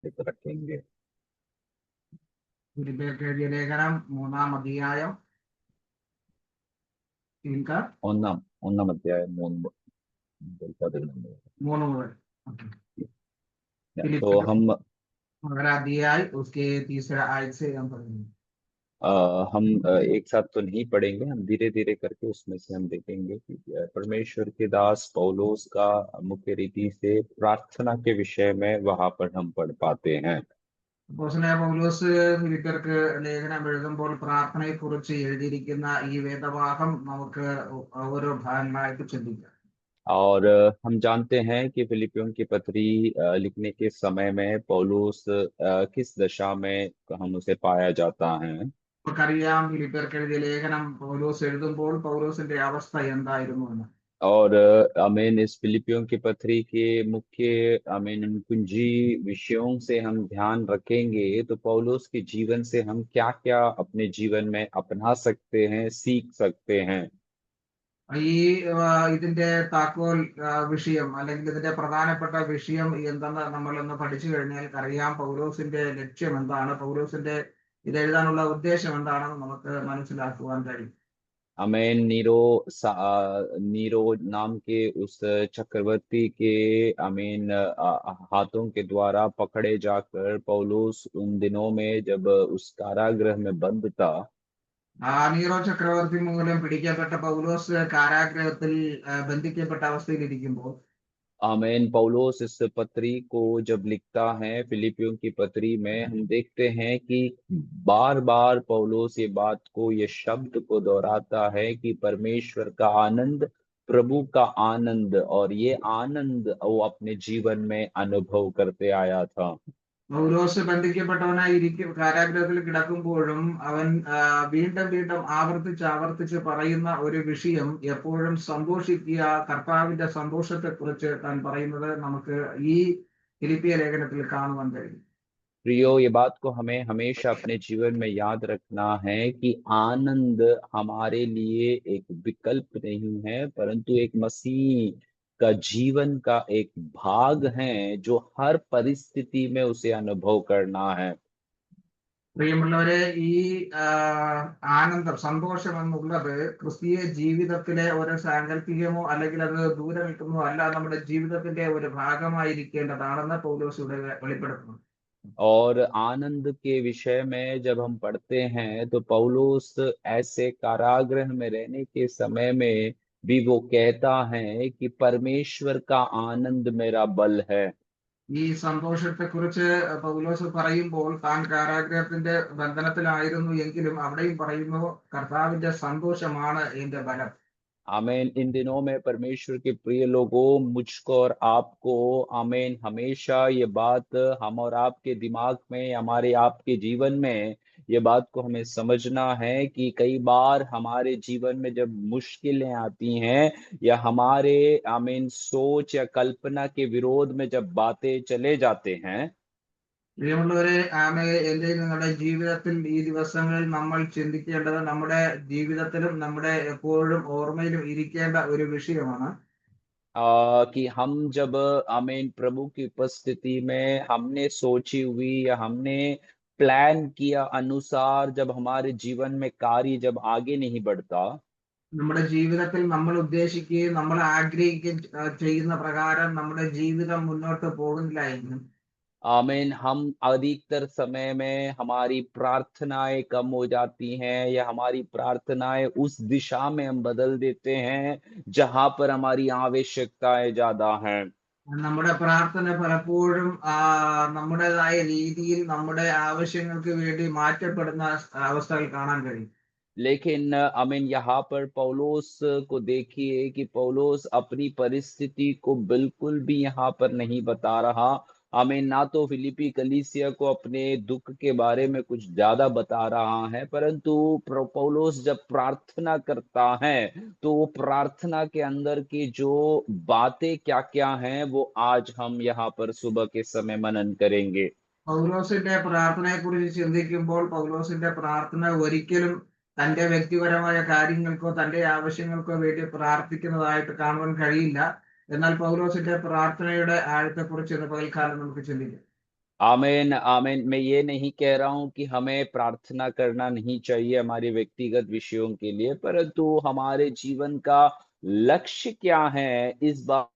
व्यवस्थित रखेंगे। ഫിലിപ്പിയർക്ക് എഴുതിയ ലേഖനം 3-ാം അധ്യായം ഇൻകാ ഒന്നാം ഒന്നാം അധ്യായം 3-11 3 मुതൽ तो फिलिपियर हम 11 अध्याय उसके तीसरा आयत से हम पढ़ेंगे। एक साथ तो नहीं पढ़ेंगे, हम धीरे धीरे करके उसमें से हम देखेंगे कि परमेश्वर के दास पौलुस का मुख्य रीति से प्रार्थना के विषय में वहां पर हम पढ़ पाते हैं। അപ്പോസ്തലനായ പൗലോസ് ഫിലിപ്പിയർക്ക് ലേഖനം എഴുതുമ്പോൾ പ്രാർത്ഥനയെക്കുറിച്ച് എഴുതിയിരിക്കുന്ന ഈ വേദഭാഗം നമുക്ക് ഓരോ ഭാഗങ്ങളായിട്ട് ചിന്തിക്കാം। और हम जानते हैं कि फिलिपियों की पत्री लिखने के समय में पौलुस किस दशा में हम उसे पाया जाता है। നമുക്കറിയാം ഫിലിപ്പിയർക്ക് എഴുതിയ ലേഖനം പൗലോസ് എഴുതുമ്പോൾ പൗലോസിന്റെ അവസ്ഥ എന്തായിരുന്നു എന്ന്। और अमीन इस फिलिपियों की पत्री के मुख्य अमीन कुंजी विषयों से हम ध्यान रखेंगे तो पौलुस के जीवन से हम क्या क्या अपने जीवन में अपना सकते हैं, सीख सकते हैं। ഈ ഇതിന്റെ താക്കോൽ വിഷയം അല്ലെങ്കിൽ ഇതിന്റെ പ്രധാനപ്പെട്ട വിഷയം എന്തെന്ന് നമ്മളൊന്ന് പഠിച്ചു കഴിഞ്ഞാൽ അറിയാം പൗലോസിന്റെ ലക്ഷ്യം എന്താണ്, പൗലോസിന്റെ ഇത് എഴുതാനുള്ള ഉദ്ദേശം എന്താണെന്ന് നമുക്ക് മനസ്സിലാക്കുവാൻ കഴിയും। अमेन नीरो नाम के उस चक्रवर्ती के अमीन हाथों के द्वारा पकड़े जाकर पौलुस उन दिनों में जब उस कारागृह में बंद था। നീറോ ചക്രവർത്തി മൂലം പിടിക്കപ്പെട്ട പൗലോസ് കാരാഗ്രഹത്തിൽ ബന്ധിക്കപ്പെട്ട അവസ്ഥയിൽ ഇരിക്കുമ്പോൾ आमीन पौलुस इस पत्री को जब लिखता है फिलिपियों की पत्री में हम देखते हैं कि बार बार पौलुस ये बात को, ये शब्द को दोहराता है कि परमेश्वर का आनंद, प्रभु का आनंद, और ये आनंद वो अपने जीवन में अनुभव करते आया था। പൗലോസ് ബന്ധിക്കപ്പെട്ടവനായി കാരാഗ്രഹത്തിൽ കിടക്കുമ്പോഴും അവൻ വീണ്ടും വീണ്ടും ആവർത്തിച്ച് പറയുന്ന ഒരു വിഷയം എപ്പോഴും സന്തോഷിക്കുക, കർത്താവിന്റെ സന്തോഷത്തെക്കുറിച്ച് താൻ പറയുന്നത് നമുക്ക് ഈ ഫിലിപ്പിയ ലേഖനത്തിൽ കാണുവാൻ കഴിയും। प्रियो, ये बात को हमें हमेशा अपने जीवन में याद रखना है कि आनंद हमारे लिए एक विकल्प नहीं है, परंतु एक मसीह का जीवन का एक भाग है जो हर परिस्थिति में उसे अनुभव करना है। പ്രിയമുള്ളവരെ, ഈ ആനന്ദം, സന്തോഷം എന്നുള്ളത് ക്രിസ്തീയ ജീവിതത്തിലെ ഒരു സാങ്കല്പികമോ അല്ലെങ്കിൽ അത് ദൂരെ നിൽക്കുന്നതോ അല്ല, നമ്മുടെ ജീവിതത്തിന്റെ ഒരു ഭാഗമായിരിക്കേണ്ടതാണെന്ന് പൗലോസ് ഇവിടെ വെളിപ്പെടുത്തുന്നു। और आनंद के विषय में जब हम पढ़ते हैं तो पौलुस ऐसे कारागृह में रहने के समय में भी वो कहता है कि परमेश्वर का आनंद मेरा बल है। ഈ സന്തോഷത്തെക്കുറിച്ച് പൗലോസ് പറയുമ്പോൾ താൻ കാരാഗ്രഹത്തിന്റെ ബന്ധനത്തിലായിരുന്നു എങ്കിലും അവിടെയും പറയുന്നു കർത്താവിന്റെ സന്തോഷമാണ് എന്റെ ബലം। आमीन। इन दिनों में परमेश्वर के प्रिय लोगों, मुझको और आपको आमीन हमेशा ये बात हम और आपके दिमाग में, हमारे आपके जीवन में ये बात को हमें समझना है कि कई बार हमारे जीवन में जब मुश्किलें आती हैं या हमारे आमीन सोच या कल्पना के विरोध में जब बातें चले जाते हैं, പ്രിയമുള്ളവരെ, എന്റെ നിങ്ങളുടെ ജീവിതത്തിൽ ഈ ദിവസങ്ങളിൽ നമ്മൾ ചിന്തിക്കേണ്ടത് നമ്മുടെ ജീവിതത്തിലും നമ്മുടെ എപ്പോഴും ഓർമ്മയിലും ഇരിക്കേണ്ട ഒരു വിഷയമാണ്। कि हम जब आमीन प्रभु की उपस्थिति में हमने सोची हुई या हमने प्लान किया अनुसार जब हमारे जीवन में कार्य जब आगे नहीं बढ़ता, നമ്മുടെ ജീവിതത്തിൽ നമ്മൾ ഉദ്ദേശിക്കുകയും നമ്മൾ ആഗ്രഹിക്കുകയും ചെയ്യുന്ന പ്രകാരം നമ്മുടെ ജീവിതം മുന്നോട്ട് പോകുന്നില്ല എന്നും आमीन हम अधिकतर समय में हमारी प्रार्थनाएं कम हो जाती हैं या हमारी प्रार्थनाएं उस दिशा में हम बदल देते हैं जहां पर हमारी आवश्यकताएं ज्यादा हैं। നമ്മുടെ പ്രാർത്ഥന പലപ്പോഴും നമ്മുടേതായ രീതിയിൽ നമ്മുടെ ആവശ്യങ്ങൾക്ക് വേണ്ടി മാറ്റപ്പെടുന്ന അവസ്ഥകൾ കാണാൻ കഴിയും। लेकिन आमीन यहाँ पर पौलुस को देखिए कि पौलुस अपनी परिस्थिति को बिल्कुल भी यहाँ पर नहीं बता रहा। आमीन ना तो फिलिपी कलीसिया को अपने दुख के बारे में कुछ ज्यादा बता रहा है, परंतु पौलुस जब प्रार्थना करता है तो वो प्रार्थना के अंदर की जो बातें क्या क्या हैं वो आज हम यहाँ पर सुबह के समय मनन करेंगे। പൗലോസിന്റെ പ്രാർത്ഥനയെക്കുറിച്ച് ചിന്തിക്കുമ്പോൾ പൗലോസിന്റെ പ്രാർത്ഥന ഒരിക്കലും തന്റെ വ്യക്തിപരമായ കാര്യങ്ങൾക്കോ തന്റെ ആവശ്യങ്ങൾക്കോ വേണ്ടി പ്രാർത്ഥിക്കുന്നതായിട്ട് കാണുവാൻ കഴിയില്ല। എന്നാൽ പൗലോസിന്റെ പ്രാർത്ഥനയുടെ ആഴത്തെക്കുറിച്ച് ഇന്ന് പകൽക്കാലം നമുക്ക് ചിന്തിക്കാം। आमीन, आमीन। मैं ये नहीं कह रहा हूँ कि हमें प्रार्थना करना नहीं चाहिए हमारे व्यक्तिगत विषयों के लिए, परंतु हमारे जीवन का लक्ष्य क्या है, इस बात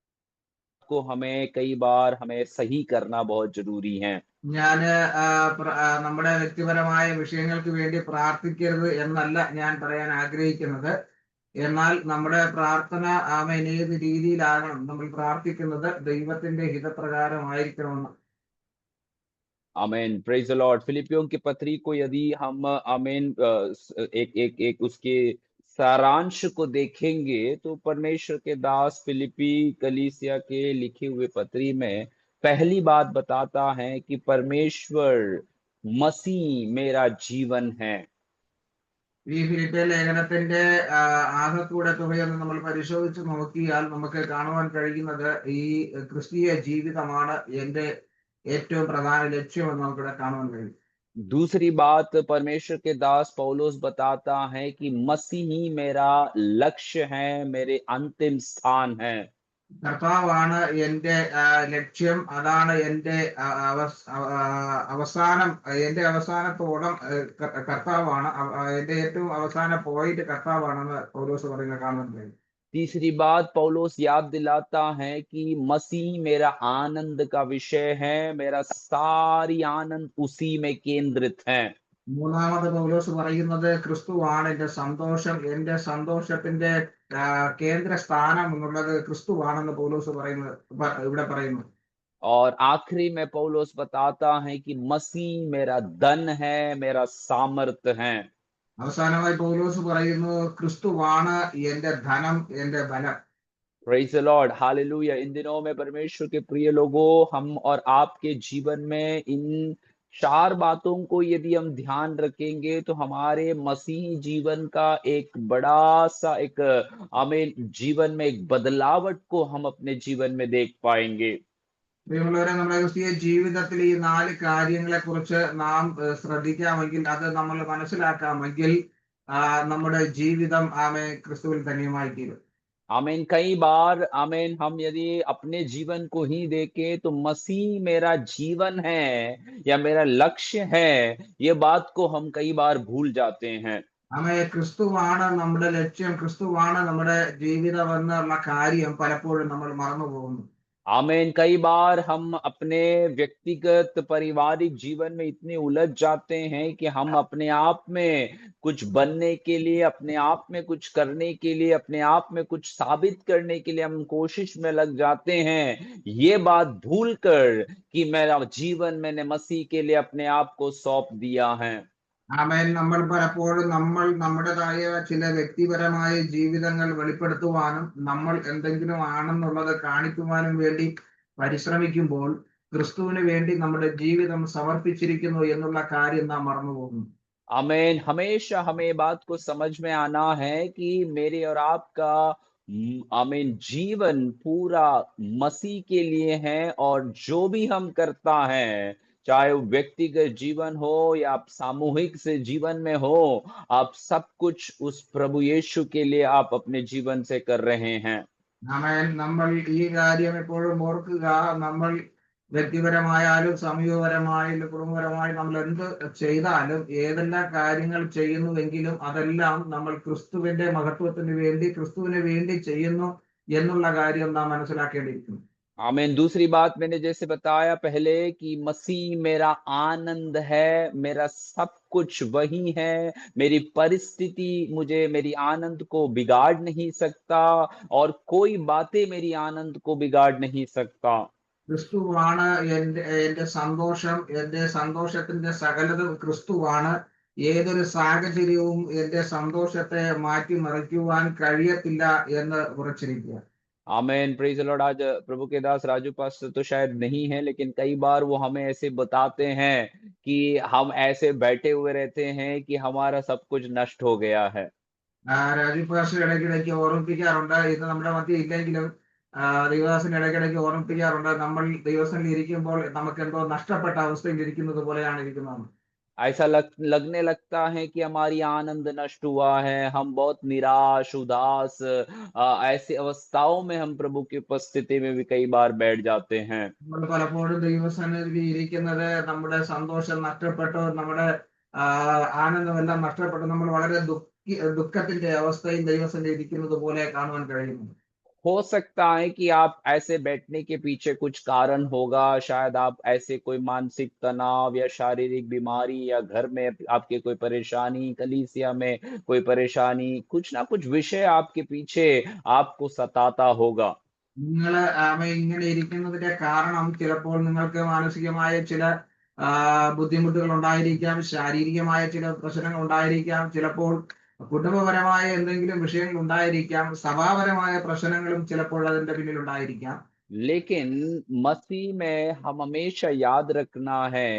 को हमें कई बार हमें सही करना बहुत ज़रूरी है। ഞാന് നമ്മുടെ വ്യക്തിപരമായ വിഷയങ്ങൾക്ക് വേണ്ടി പ്രാർത്ഥിക്കരുത് എന്നല്ല ഞാൻ പറയാൻ ആഗ്രഹിക്കുന്നത്. എന്നാൽ നമ്മുടെ പ്രാർത്ഥന ഏത് രീതിയിലാകണം, നമ്മൾ പ്രാർത്ഥിക്കുന്നത് ദൈവത്തിന്റെ ഹിതപ്രകാരമായിരിക്കണമെന്ന്. आमीन, प्रेज़ द लॉर्ड। फिलिप्पियों की पत्री को यदि हम आमीन एक एक एक उसके सारांश को देखेंगे, तो परमेश्वर के दास फिलिप्पी कलीसिया के लिखे हुए पत्री में पहली बात बताता है कि परमेश्वर मसीह मेरा जीवन है। ഈ ഫിലിപ്പിയ ലേഖനത്തിന്റെ ആകെക്കൂടെ തുകയൊന്ന് നമ്മൾ പരിശോധിച്ച് നോക്കിയാൽ നമുക്ക് കാണുവാൻ കഴിയുന്നത് ഈ ക്രിസ്തീയ ജീവിതമാണ് എന്റെ ഏറ്റവും പ്രധാന ലക്ഷ്യമെന്ന് നമുക്കിവിടെ കാണുവാൻ കഴിയും. दूसरी बात परमेश्वर के दास पौलुस बताता है कि मसीह ही मेरा लक्ष्य है, मेरे अंतिम स्थान है। കർത്താവാണ് എന്റെ ലക്ഷ്യം, അതാണ് എന്റെ അവസാനം, എന്റെ അവസാനത്തോളം കർത്താവാണ്, എന്റെ ഏറ്റവും അവസാന പോയിന്റ് കർത്താവാണെന്ന് പൗലോസ് പറയുന്നത് കാണുവാൻ കഴിയും. तीसरी बात पौलुस याद दिलाता है कि मसीह मेरा आनंद का विषय है, मेरा सारी आनंद उसी में केंद्रित है। മൂന്നാമത് പൗലോസ് പറയുന്നത് ക്രിസ്തുവാണ് എന്റെ സന്തോഷം, എന്റെ സന്തോഷത്തിന്റെ കേന്ദ്ര സ്ഥാനം എന്നുള്ളത് ക്രിസ്തുവാണെന്ന് പൗലോസ് പറയുന്നത് ഇവിടെ പറയുന്നു. और आखिरी में पौलुस बताता है कि मसीह मेरा धन है, मेरा सामर्थ्य है। അവസാനമായി പൗലോസ് പറയുന്നു ക്രിസ്തുവാണ് എന്റെ ധനം, എന്റെ ബലം. Praise the Lord, hallelujah. इन दिनों में परमेश्वर के प्रिय लोगों, हम और आपके जीवन में इन 4 बातों को यदि हम ध्यान रखेंगे, तो हमारे मसीही जीवन का एक बड़ा-सा एक आमीन जीवन में एक बदलावट को हम अपने जीवन में देख पाएँगे। പ്രിയമുള്ളവരെ, നമ്മുടെ ക്രിസ്തീയ ജീവിതത്തിൽ ഈ 4 കാര്യങ്ങളെ കുറിച്ച് നാം ശ്രദ്ധിക്കാമെങ്കിൽ, അത് നമ്മൾ മനസ്സിലാക്കാമെങ്കിൽ നമ്മുടെ ജീവിതം ക്രിസ്തുവിൽ ധന്യമായി തീരും. आमीन। कई बार आमीन हम यदि अपने जीवन को ही देखें तो मसीह मेरा जीवन है या मेरा लक्ष्य है, ये बात को हम कई बार भूल जाते हैं। ക്രിസ്തുവാണ് നമ്മുടെ ലക്ഷ്യം, ക്രിസ്തുവാണ് നമ്മുടെ ജീവിതം എന്നുള്ള കാര്യം പലപ്പോഴും നമ്മൾ മറന്നു പോകുന്നു. आमीन। कई बार हम अपने व्यक्तिगत पारिवारिक जीवन में इतने उलझ जाते हैं कि हम अपने आप में कुछ बनने के लिए, अपने आप में कुछ करने के लिए, अपने आप में कुछ साबित करने के लिए हम कोशिश में लग जाते हैं। ये बात भूलकर कि मेरा जीवन मैंने मसीह के लिए अपने आप को सौंप दिया है। നമ്മൾ പലപ്പോഴും നമ്മുടേതായ ചില വ്യക്തിപരമായ ജീവിതങ്ങൾ വെളിപ്പെടുത്തുവാനും നമ്മൾ എന്തെങ്കിലും ആണെന്നുള്ളത് കാണിക്കുവാനും വേണ്ടി പരിശ്രമിക്കുമ്പോൾ ക്രിസ്തുവിന് വേണ്ടി നമ്മുടെ ജീവിതം സമർപ്പിച്ചിരിക്കുന്നു എന്നുള്ള കാര്യം നാം മറന്നുപോകുന്നു. आमीन। हमेशा हमें बात को समझ में आना है कि मेरे और आपका आमीन जीवन पूरा मसीह के लिए है और जो भी हम करता है, चाहे वो व्यक्तिगत जीवन हो या आप सामूहिक से जीवन में हो, आप सब कुछ उस प्रभु यीशु के लिए आप अपने जीवन से कर रहे हैं। നമ്മൾ ഈ കാര്യം എപ്പോഴും ഓർക്കുക. നമ്മൾ വ്യക്തിപരമായാലും സമൂഹപരമായാലും കുടുംബപരമായും നമ്മൾ എന്ത് ചെയ്താലും, ഏതെല്ലാം കാര്യങ്ങൾ ചെയ്യുന്നുവെങ്കിലും അതെല്ലാം നമ്മൾ ക്രിസ്തുവിന്റെ മഹത്വത്തിന് വേണ്ടി, ക്രിസ്തുവിന് വേണ്ടി ചെയ്യുന്നു എന്നുള്ള കാര്യം നാം മനസ്സിലാക്കേണ്ടിയിരിക്കുന്നു. आमीन। दूसरी बात मैंने जैसे बताया पहले कि मसीह मेरा आनंद है, मेरा सब कुछ वही है, मेरी परिस्थिति मुझे मेरी आनंद को बिगाड़ नहीं सकता और कोई बातें मेरी आनंद को बिगाड़ नहीं सकता। ക്രിസ്തുവാണ് എന്റെ സന്തോഷം, എന്റെ സന്തോഷത്തിന്റെ സകലതും ക്രിസ്തുവാണ്. ഏതൊരു സാഹചര്യവും എന്റെ സന്തോഷത്തെ മാറ്റിമറിക്കുവാൻ കഴിയത്തില്ല എന്ന് ഉറച്ചിരിക്കുക. आमीन, प्रेज़ द लॉर्ड। आज प्रभु के दास राजू पास्टर तो शायद नहीं है, लेकिन कई बार वो हमें ऐसे बताते हैं कि हम ऐसे बैठे हुए रहते हैं कि हमारा सब कुछ नष्ट हो गया है। രാജീവ് പാസ്റ്റർ ഇടയ്ക്കിടയ്ക്ക് ഓർമ്മിപ്പിക്കാറുണ്ട്, ഇത് നമ്മുടെ മധ്യ ഇല്ലെങ്കിലും ദൈവദാസൻ ഇടയ്ക്കിടയ്ക്ക് ഓർമ്മിപ്പിക്കാറുണ്ട്, നമ്മൾ ദൈവസന്നിധിയിൽ ഇരിക്കുമ്പോൾ നമുക്ക് എന്തോ നഷ്ടപ്പെട്ട അവസ്ഥയിൽ ഇരിക്കുന്നത് പോലെയാണ് ഇരിക്കുന്നത്. ऐसा लगने लगता है कि हमारी आनंद नष्ट हुआ है, हम बहुत निराश, उदास ऐसी अवस्थाओं में हम प्रभु की उपस्थिति में भी कई बार बैठ जाते हैं। നമ്മൾ പലപ്പോഴും ദൈവസന്നിധിയിൽ ഇരിക്കുന്നത് നമ്മുടെ സന്തോഷം നഷ്ടപ്പെട്ടോ നമ്മുടെ ആനന്ദമെല്ലാം നഷ്ടപ്പെട്ടോ നമ്മൾ വളരെ ദുഃഖത്തിന്റെ അവസ്ഥയിൽ ദൈവസന്നിധിയിൽ ഇരിക്കുന്നത് പോലെ കാണുവാൻ കഴിയുന്നു. हो सकता है कि आप ऐसे बैठने के पीछे कुछ कारण होगा, शायद आप ऐसे कोई मानसिक तनाव या शारीरिक बीमारी या घर में आपके कोई परेशानी, कलीसिया में कोई परेशानी, कुछ ना कुछ विषय आपके पीछे आपको सताता होगा। നിങ്ങൾ ഇങ്ങനെ ഇരിക്കുന്നതിന്റെ കാരണം ചിലപ്പോൾ നിങ്ങൾക്ക് മാനസികമായ ചില ബുദ്ധിമുട്ടുകൾ ഉണ്ടായിരിക്കാം, ശാരീരികമായ ചില പ്രശ്നങ്ങൾ ഉണ്ടായിരിക്കാം, ചിലപ്പോൾ കുടുംബപരമായ എന്തെങ്കിലും വിഷയങ്ങൾ ഉണ്ടായിരിക്കാം, സഭാപരമായ പ്രശ്നങ്ങളും ചിലപ്പോൾ അതിന്റെ പിന്നിൽ ഉണ്ടായിരിക്കാം. लेकिन मसीह में हम हमेशा याद रखना है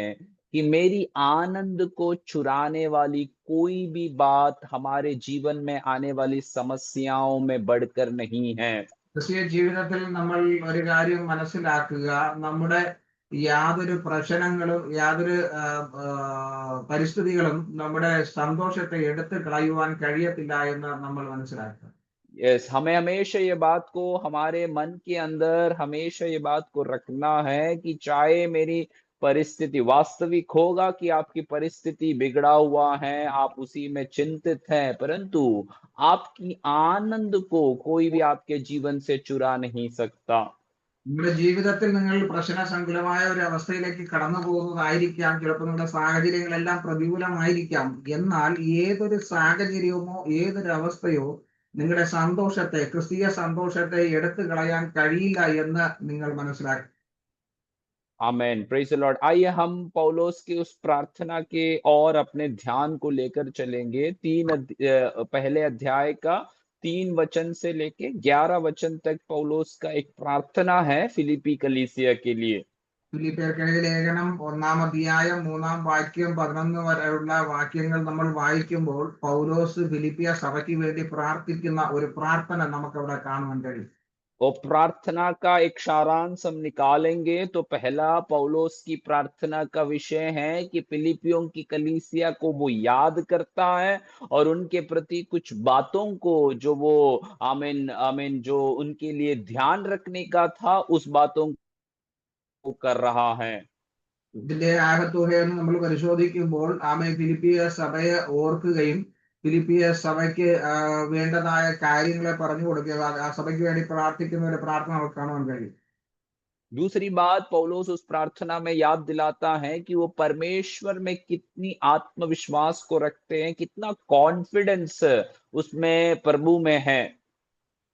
कि मेरी आनंद को चुराने वाली कोई भी बात हमारे जीवन में आने वाली समस्याओं में बढ़कर नहीं है। ക്രിസ്തീയ ജീവിതത്തിൽ നമ്മൾ ഒരു കാര്യം മനസ്സിലാക്കുക, നമ്മുടെ യാതൊരു പ്രശ്നങ്ങളും യാതൊരു പരിസ്ഥിതികളും നമ്മുടെ സന്തോഷത്തെ എടുത്തു കളയുവാൻ കഴിയത്തില്ല എന്ന് നമ്മൾ മനസ്സിലാക്കുക. यस, हमें हमेशा ये बात को हमारे मन के अंदर हमेशा ये बात को रखना है कि चाहे मेरी परिस्थिति वास्तविक होगा कि आपकी परिस्थिति बिगड़ा हुआ है, आप उसी में चिंतित हैं, परंतु आपकी आनंद को कोई भी आपके जीवन से चुरा नहीं सकता। നിങ്ങളുടെ ജീവിതത്തിൽ നിങ്ങൾ പ്രശ്നസങ്കുലമായ ഒരു അവസ്ഥയിലേക്ക് കടന്നു പോകുന്നതായിരിക്കാം, ചിലപ്പോൾ നിങ്ങളുടെ സാഹചര്യങ്ങളെല്ലാം പ്രതികൂലമായിരിക്കാം. എന്നാൽ ഏതൊരു സാഹചര്യമോ ഏതൊരു അവസ്ഥയോ നിങ്ങളുടെ സന്തോഷത്തെ, ക്രിസ്തീയ സന്തോഷത്തെ എടുത്തു കളയാൻ കഴിയില്ല എന്ന് നിങ്ങൾ മനസ്സിലാക്കി. आमेन, प्रेज़ द लॉर्ड। आइए हम पौलुस की उस प्रार्थना के और अपने ध्यान को लेकर चलेंगे। पहले अध्याय का 3 वचन से लेके 11 वचन तक पौलुस का एक प्रार्थना है फिलिप्पी कलीसिया के लिए। ഫിലിപ്പിയർക്കെഴുതിയ ലേഖനം 1-ാം അധ്യായം 3-ാം വാക്യം 11 വരെയുള്ള വാക്യങ്ങൾ നമ്മൾ വായിക്കുമ്പോൾ പൗലോസ് ഫിലിപ്പിയ സഭയ്ക്ക് വേണ്ടി പ്രാർത്ഥിക്കുന്ന ഒരു പ്രാർത്ഥന നമുക്ക് അവിടെ കാണുവാൻ കഴിയും. और प्रार्थना का एक सारांश हम निकालेंगे तो पहला पौलुस की प्रार्थना का विषय है कि फिलिपियों की कलीसिया को वो याद करता है और उनके प्रति कुछ बातों को जो वो आमीन आमीन जो उनके लिए ध्यान रखने का था उस बातों को कर रहा है। ഇതിന്റെ ആകത്തുകയെന്ന് നമ്മൾ പരിശോധിക്കുമ്പോൾ ഫിലിപ്പിയ സഭയെ ഓർക്കുകയും ഫിലിപ്പിയ സഭയ്ക്ക് വേണ്ടതായ കാര്യങ്ങളെ പറഞ്ഞു കൊടുക്കുക, ആ സഭയ്ക്ക് വേണ്ടി പ്രാർത്ഥിക്കുന്ന ഒരു പ്രാർത്ഥന നമുക്ക് കാണുവാൻ കഴിയും. दूसरी बात पौलुस उस प्रार्थना में याद दिलाता है कि वो परमेश्वर में कितनी आत्मविश्वास को रखते हैं, कितना कॉन्फिडेंस उसमें प्रभु में है।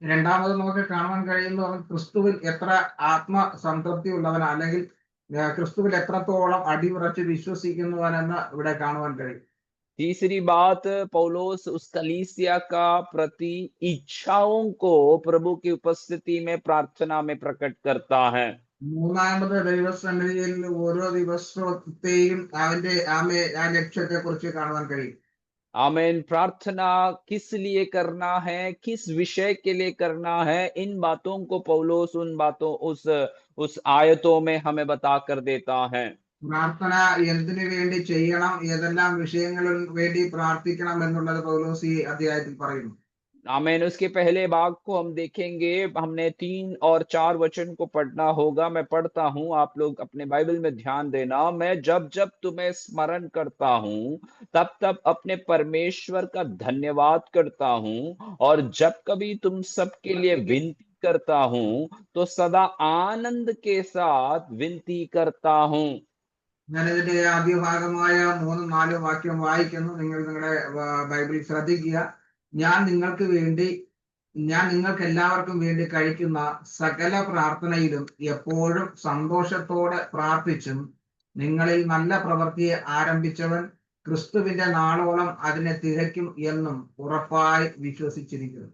രണ്ടാമത് നമുക്ക് കാണുവാൻ കഴിയുന്നത് അവൻ ക്രിസ്തുവിൽ എത്ര ആത്മസംതൃപ്തി ഉള്ളവനാ, അല്ലെങ്കിൽ ക്രിസ്തുവിൽ എത്രത്തോളം അടിയുറച്ച് വിശ്വസിക്കുന്നവനെന്ന് ഇവിടെ കാണുവാൻ കഴിയും. तीसरी बात पौलुस उस कलीसिया का प्रति इच्छाओं को प्रभु की उपस्थिति में प्रार्थना में प्रकट करता है। മൂന്നാമത് ദൈവസന്നിധിയിൽ ഓരോ ദിവസത്തെയും അവന്റെ ആ ലക്ഷ്യത്തെ കുറിച്ച് കാണുവാൻ കഴിയും. आमीन। प्रार्थना किस लिए करना है, किस विषय के लिए करना है, इन बातों को पौलुस उन बातों उस आयतों में हमें बता कर देता है। പ്രാർത്ഥന എന്തിനു വേണ്ടി ചെയ്യണം, ഏതെല്ലാം വിഷയങ്ങളിൽ വേണ്ടി പ്രാർത്ഥിക്കണം എന്നുള്ളത് പൗലോസ് ഈ അധ്യായത്തിൽ പറയുന്നു. आमीन। उसके पहले भाग को हम देखेंगे, हमने 3 और 4 वचन को पढ़ना होगा। मैं पढ़ता हूं, आप लोग अपने बाइबल में ध्यान देना। मैं जब जब तुम्हें स्मरण करता हूं तब तब अपने परमेश्वर का धन्यवाद करता हूं, और जब कभी तुम सबके लिए विनती करता हूं तो सदा आनंद के साथ विनती करता हूं। ഞാനിതിന്റെ ആദ്യ ഭാഗമായ 3-4 വാക്യം വായിക്കുന്നു. നിങ്ങൾ നിങ്ങളുടെ ബൈബിൾ ശ്രദ്ധിക്കുക. ഞാൻ നിങ്ങൾക്ക് എല്ലാവർക്കും വേണ്ടി കഴിക്കുന്ന സകല പ്രാർത്ഥനയിലും എപ്പോഴും സന്തോഷത്തോടെ പ്രാർത്ഥിച്ചും നിങ്ങളിൽ നല്ല പ്രവൃത്തിയെ ആരംഭിച്ചവൻ ക്രിസ്തുവിന്റെ നാളോളം അതിനെ തികയ്ക്കും എന്നും ഉറപ്പായി വിശ്വസിച്ചിരിക്കുന്നു.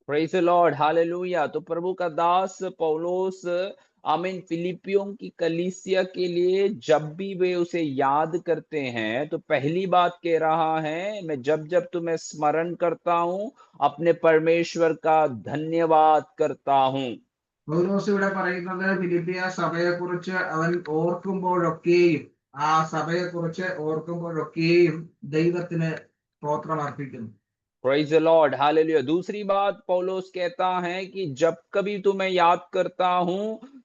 Praise the Lord, hallelujah. तो प्रभु का दास पौलुस आमीन फिलिपियों की कलीसिया के लिए जब भी वे उसे याद करते हैं तो पहली बात कह रहा है, मैं जब जब तुम्हें स्मरण करता हूं अपने परमेश्वर का धन्यवाद करता हूं। പൗലോസ് ഇവിടെ പറയുന്നത് ഫിലിപ്പിയ സഭയെ കുറിച്ച് അവൻ ഓർക്കുമ്പോഴൊക്കെയും ആ സഭയെക്കുറിച്ച് ഓർക്കുമ്പോഴൊക്കെയും ദൈവത്തിന് സ്തോത്രം അർപ്പിക്കുന്നു. Praise the Lord, hallelujah. दूसरी बात पौलुस कहता है कि जब कभी तुम्हें याद करता हूं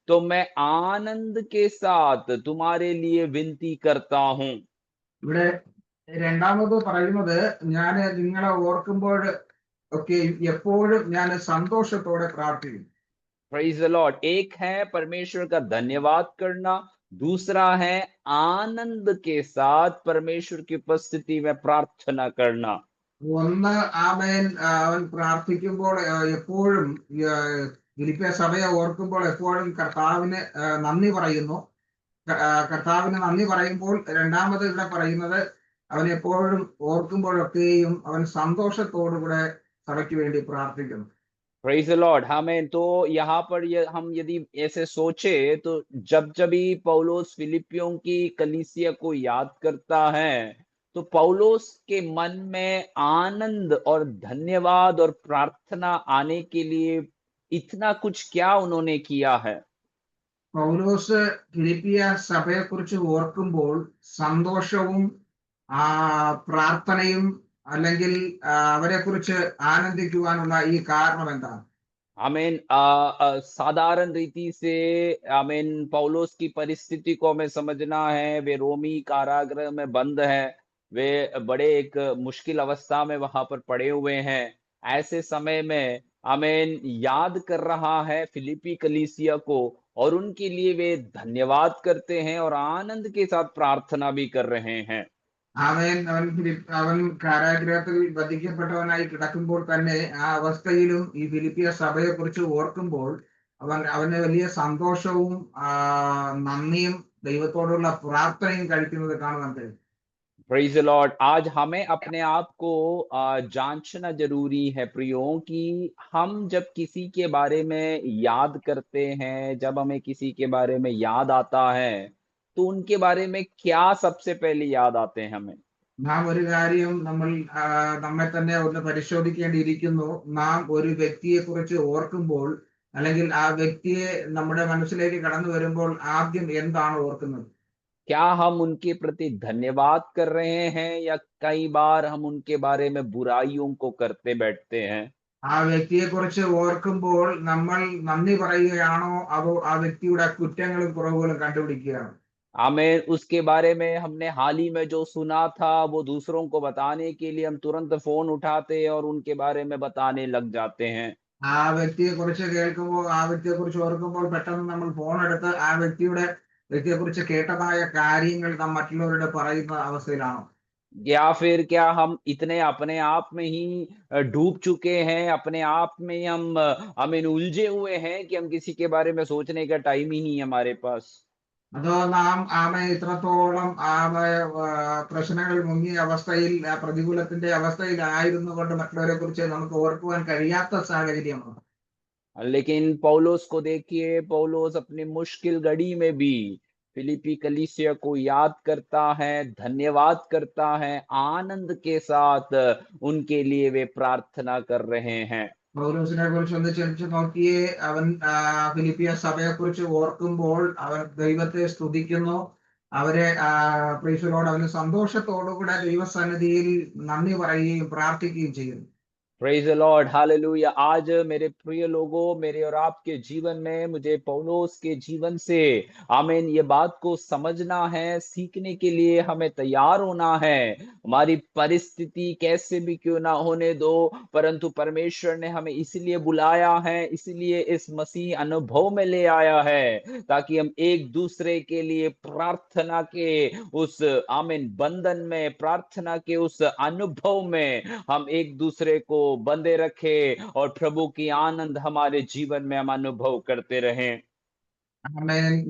तो मैं आनंद के साथ तुम्हारे लिए विनती करता हूं। ഇവിടെ രണ്ടാമത് പറയുന്നത്, ഞാൻ നിങ്ങളെ ഓർക്കുമ്പോൾ ഒക്കെ എപ്പോഴും ഞാൻ സന്തോഷത്തോടെ പ്രാർത്ഥിക്കും. Praise the Lord। एक है परमेश्वर का धन्यवाद करना, दूसरा है आनंद के साथ परमेश्वर की उपस्थिति में प्रार्थना करना। ഒന്ന്, ആമേൻ, അവൻ പ്രാർത്ഥിക്കുമ്പോൾ എപ്പോഴും ഫിലിപ്പിയ സഭയെ ഓർക്കുമ്പോൾ എപ്പോഴും കർത്താവിന് നന്ദി പറയുന്നു. കർത്താവിന് നന്ദി പറയുമ്പോൾ രണ്ടാമത് ഇവിടെ പറയുന്നത്, അവൻ എപ്പോഴും ഓർക്കുമ്പോഴൊക്കെയും അവൻ സന്തോഷത്തോടുകൂടെ സഭയ്ക്ക് വേണ്ടി പ്രാർത്ഥിക്കുന്നു. Praise the Lord, हमें तो यहाँ पर हम यदि ऐसे सोचे तो जब जब भी पौलुस फिलिपियों की कलीसिया को याद करता है तो पौलुस के मन में आनंद और धन्यवाद और प्रार्थना आने के लिए इतना कुछ क्या उन्होंने किया है। പൗലോസ് ഫിലിപ്പിയ സഭയെക്കുറിച്ച് ഓർക്കുമ്പോൾ സന്തോഷവും പ്രാർത്ഥനയും അല്ലെങ്കിൽ അവരെക്കുറിച്ച് ആനന്ദിക്കുവാനുള്ള ഈ കാരണം എന്താണ്? आमीन। साधारण रीति से आमीन पौलुस की परिस्थिति को हमें समझना है। वे रोमी कारागृह में बंद है, वे बड़े एक मुश्किल अवस्था में वहां पर पड़े हुए हैं। ऐसे समय में आमीन याद कर रहा है फिलिपी कलीसिया को और उनके लिए वे धन्यवाद करते हैं और आनंद के साथ प्रार्थना भी कर रहे हैं। അവൻ കാരാഗ്രഹത്തിൽ വധിക്കപ്പെട്ടവനായി കിടക്കുമ്പോൾ തന്നെ ആ അവസ്ഥയിലും ഈ ഫിലിപ്പിയ സഭയെക്കുറിച്ച് ഓർക്കുമ്പോൾ അവന് വലിയ സന്തോഷവും നന്ദിയും ദൈവത്തോടുള്ള പ്രാർത്ഥനയും കഴിക്കുന്നത് കാണാൻ കഴിയും. Praise the Lord. आज हमें अपने आप को जांचना जरूरी है प्रियो, कि हम जब किसी के बारे में याद करते हैं, जब हमें किसी के बारे में याद आता है तो उनके बारे में क्या सबसे पहले याद आते हैं हमें। നാം ഒരു കാര്യം നമ്മെ തന്നെ ഒന്ന് പരിശോധിക്കേണ്ടിയിരിക്കുന്നു. നാം ഒരു വ്യക്തിയെ കുറിച്ച് ഓർക്കുമ്പോൾ അല്ലെങ്കിൽ ആ വ്യക്തിയെ നമ്മുടെ മനസ്സിലേക്ക് കടന്നു വരുമ്പോൾ ആദ്യം എന്താണ് ഓർക്കുന്നത്? क्या हम उनके प्रति धन्यवाद कर रहे हैं या कई बार हम उनके बारे में बुराइयों को करते बैठते हैं। ആ വ്യക്തിയെ കുറിച്ച് ഓർക്കുമ്പോൾ നമ്മൾ നന്ദി പറയുകയാണോ അതോ ആ വ്യക്തിയുടെ കുറ്റങ്ങളും കുറവുകളും കണ്ടുപിടിക്കുകയാണോ? हमें उसके बारे में हमने हाल ही में जो सुना था वो दूसरों को बताने के लिए हम तुरंत फोन उठाते हैं और उनके बारे में बताने लग जाते हैं। ആ വ്യക്തിയെ കുറിച്ച് കേൾക്കുമ്പോൾ, ആ വ്യക്തിയെ കുറിച്ച് ഓർക്കുമ്പോൾ പെട്ടെന്ന് നമ്മൾ ഫോൺ എടുത്ത് ആ വ്യക്തിയെ കുറിച്ച് കേട്ടതായ കാര്യങ്ങൾ നാം മറ്റുള്ളവരോട് പറയുന്ന അവസ്ഥയിലാണോ? या फिर क्या हम इतने अपने आप में ही डूब चुके हैं, अपने आप में ही हम इन उलझे हुए हैं कि हम किसी के बारे में सोचने का टाइम ही नहीं है हमारे पास। അതോ നാം ഇത്രത്തോളം പ്രശ്നങ്ങൾ മുങ്ങിയ അവസ്ഥയിൽ, പ്രതികൂലത്തിന്റെ അവസ്ഥയിലായിരുന്നു കൊണ്ട് മറ്റുള്ളവരെ കുറിച്ച് നമുക്ക് ഓർക്കുവാൻ കഴിയാത്ത സാഹചര്യമാണ്? लेकिन पौलुस को देखिए, पौलुस अपनी मुश्किल घड़ी में भी फिलिपी कलीसिया को याद करता है, धन्यवाद करता है, आनंद के साथ उनके लिए वे प्रार्थना कर रहे हैं। പൗലോസിനെ കുറിച്ച് ഒന്ന് ചിന്തിച്ചു നോക്കിയേ. അവൻ ഫിലിപ്പിയ സഭയെ കുറിച്ച് ഓർക്കുമ്പോൾ അവൻ ദൈവത്തെ സ്തുതിക്കുന്നു. അവരെ പ്രീശലോട് അവന് സന്തോഷത്തോടുകൂടെ ദൈവസന്നിധിയിൽ നന്ദി പറയുകയും പ്രാർത്ഥിക്കുകയും ചെയ്യുന്നു. Praise the Lord, hallelujah. आज मेरे प्रिय लोगों, मेरे और आपके जीवन में मुझे पौलुस के जीवन से आमीन ये बात को समझना है, सीखने के लिए हमें तैयार होना है। हमारी परिस्थिति कैसे भी क्यों ना होने दो, परंतु परमेश्वर ने हमें इसलिए बुलाया है, इसलिए इस मसीह अनुभव में ले आया है ताकि हम एक दूसरे के लिए प्रार्थना के उस आमीन बंधन में, प्रार्थना के उस अनुभव में हम एक दूसरे को बंधे रखे और प्रभु की आनंद हमारे जीवन में हम अनुभव करते रहें।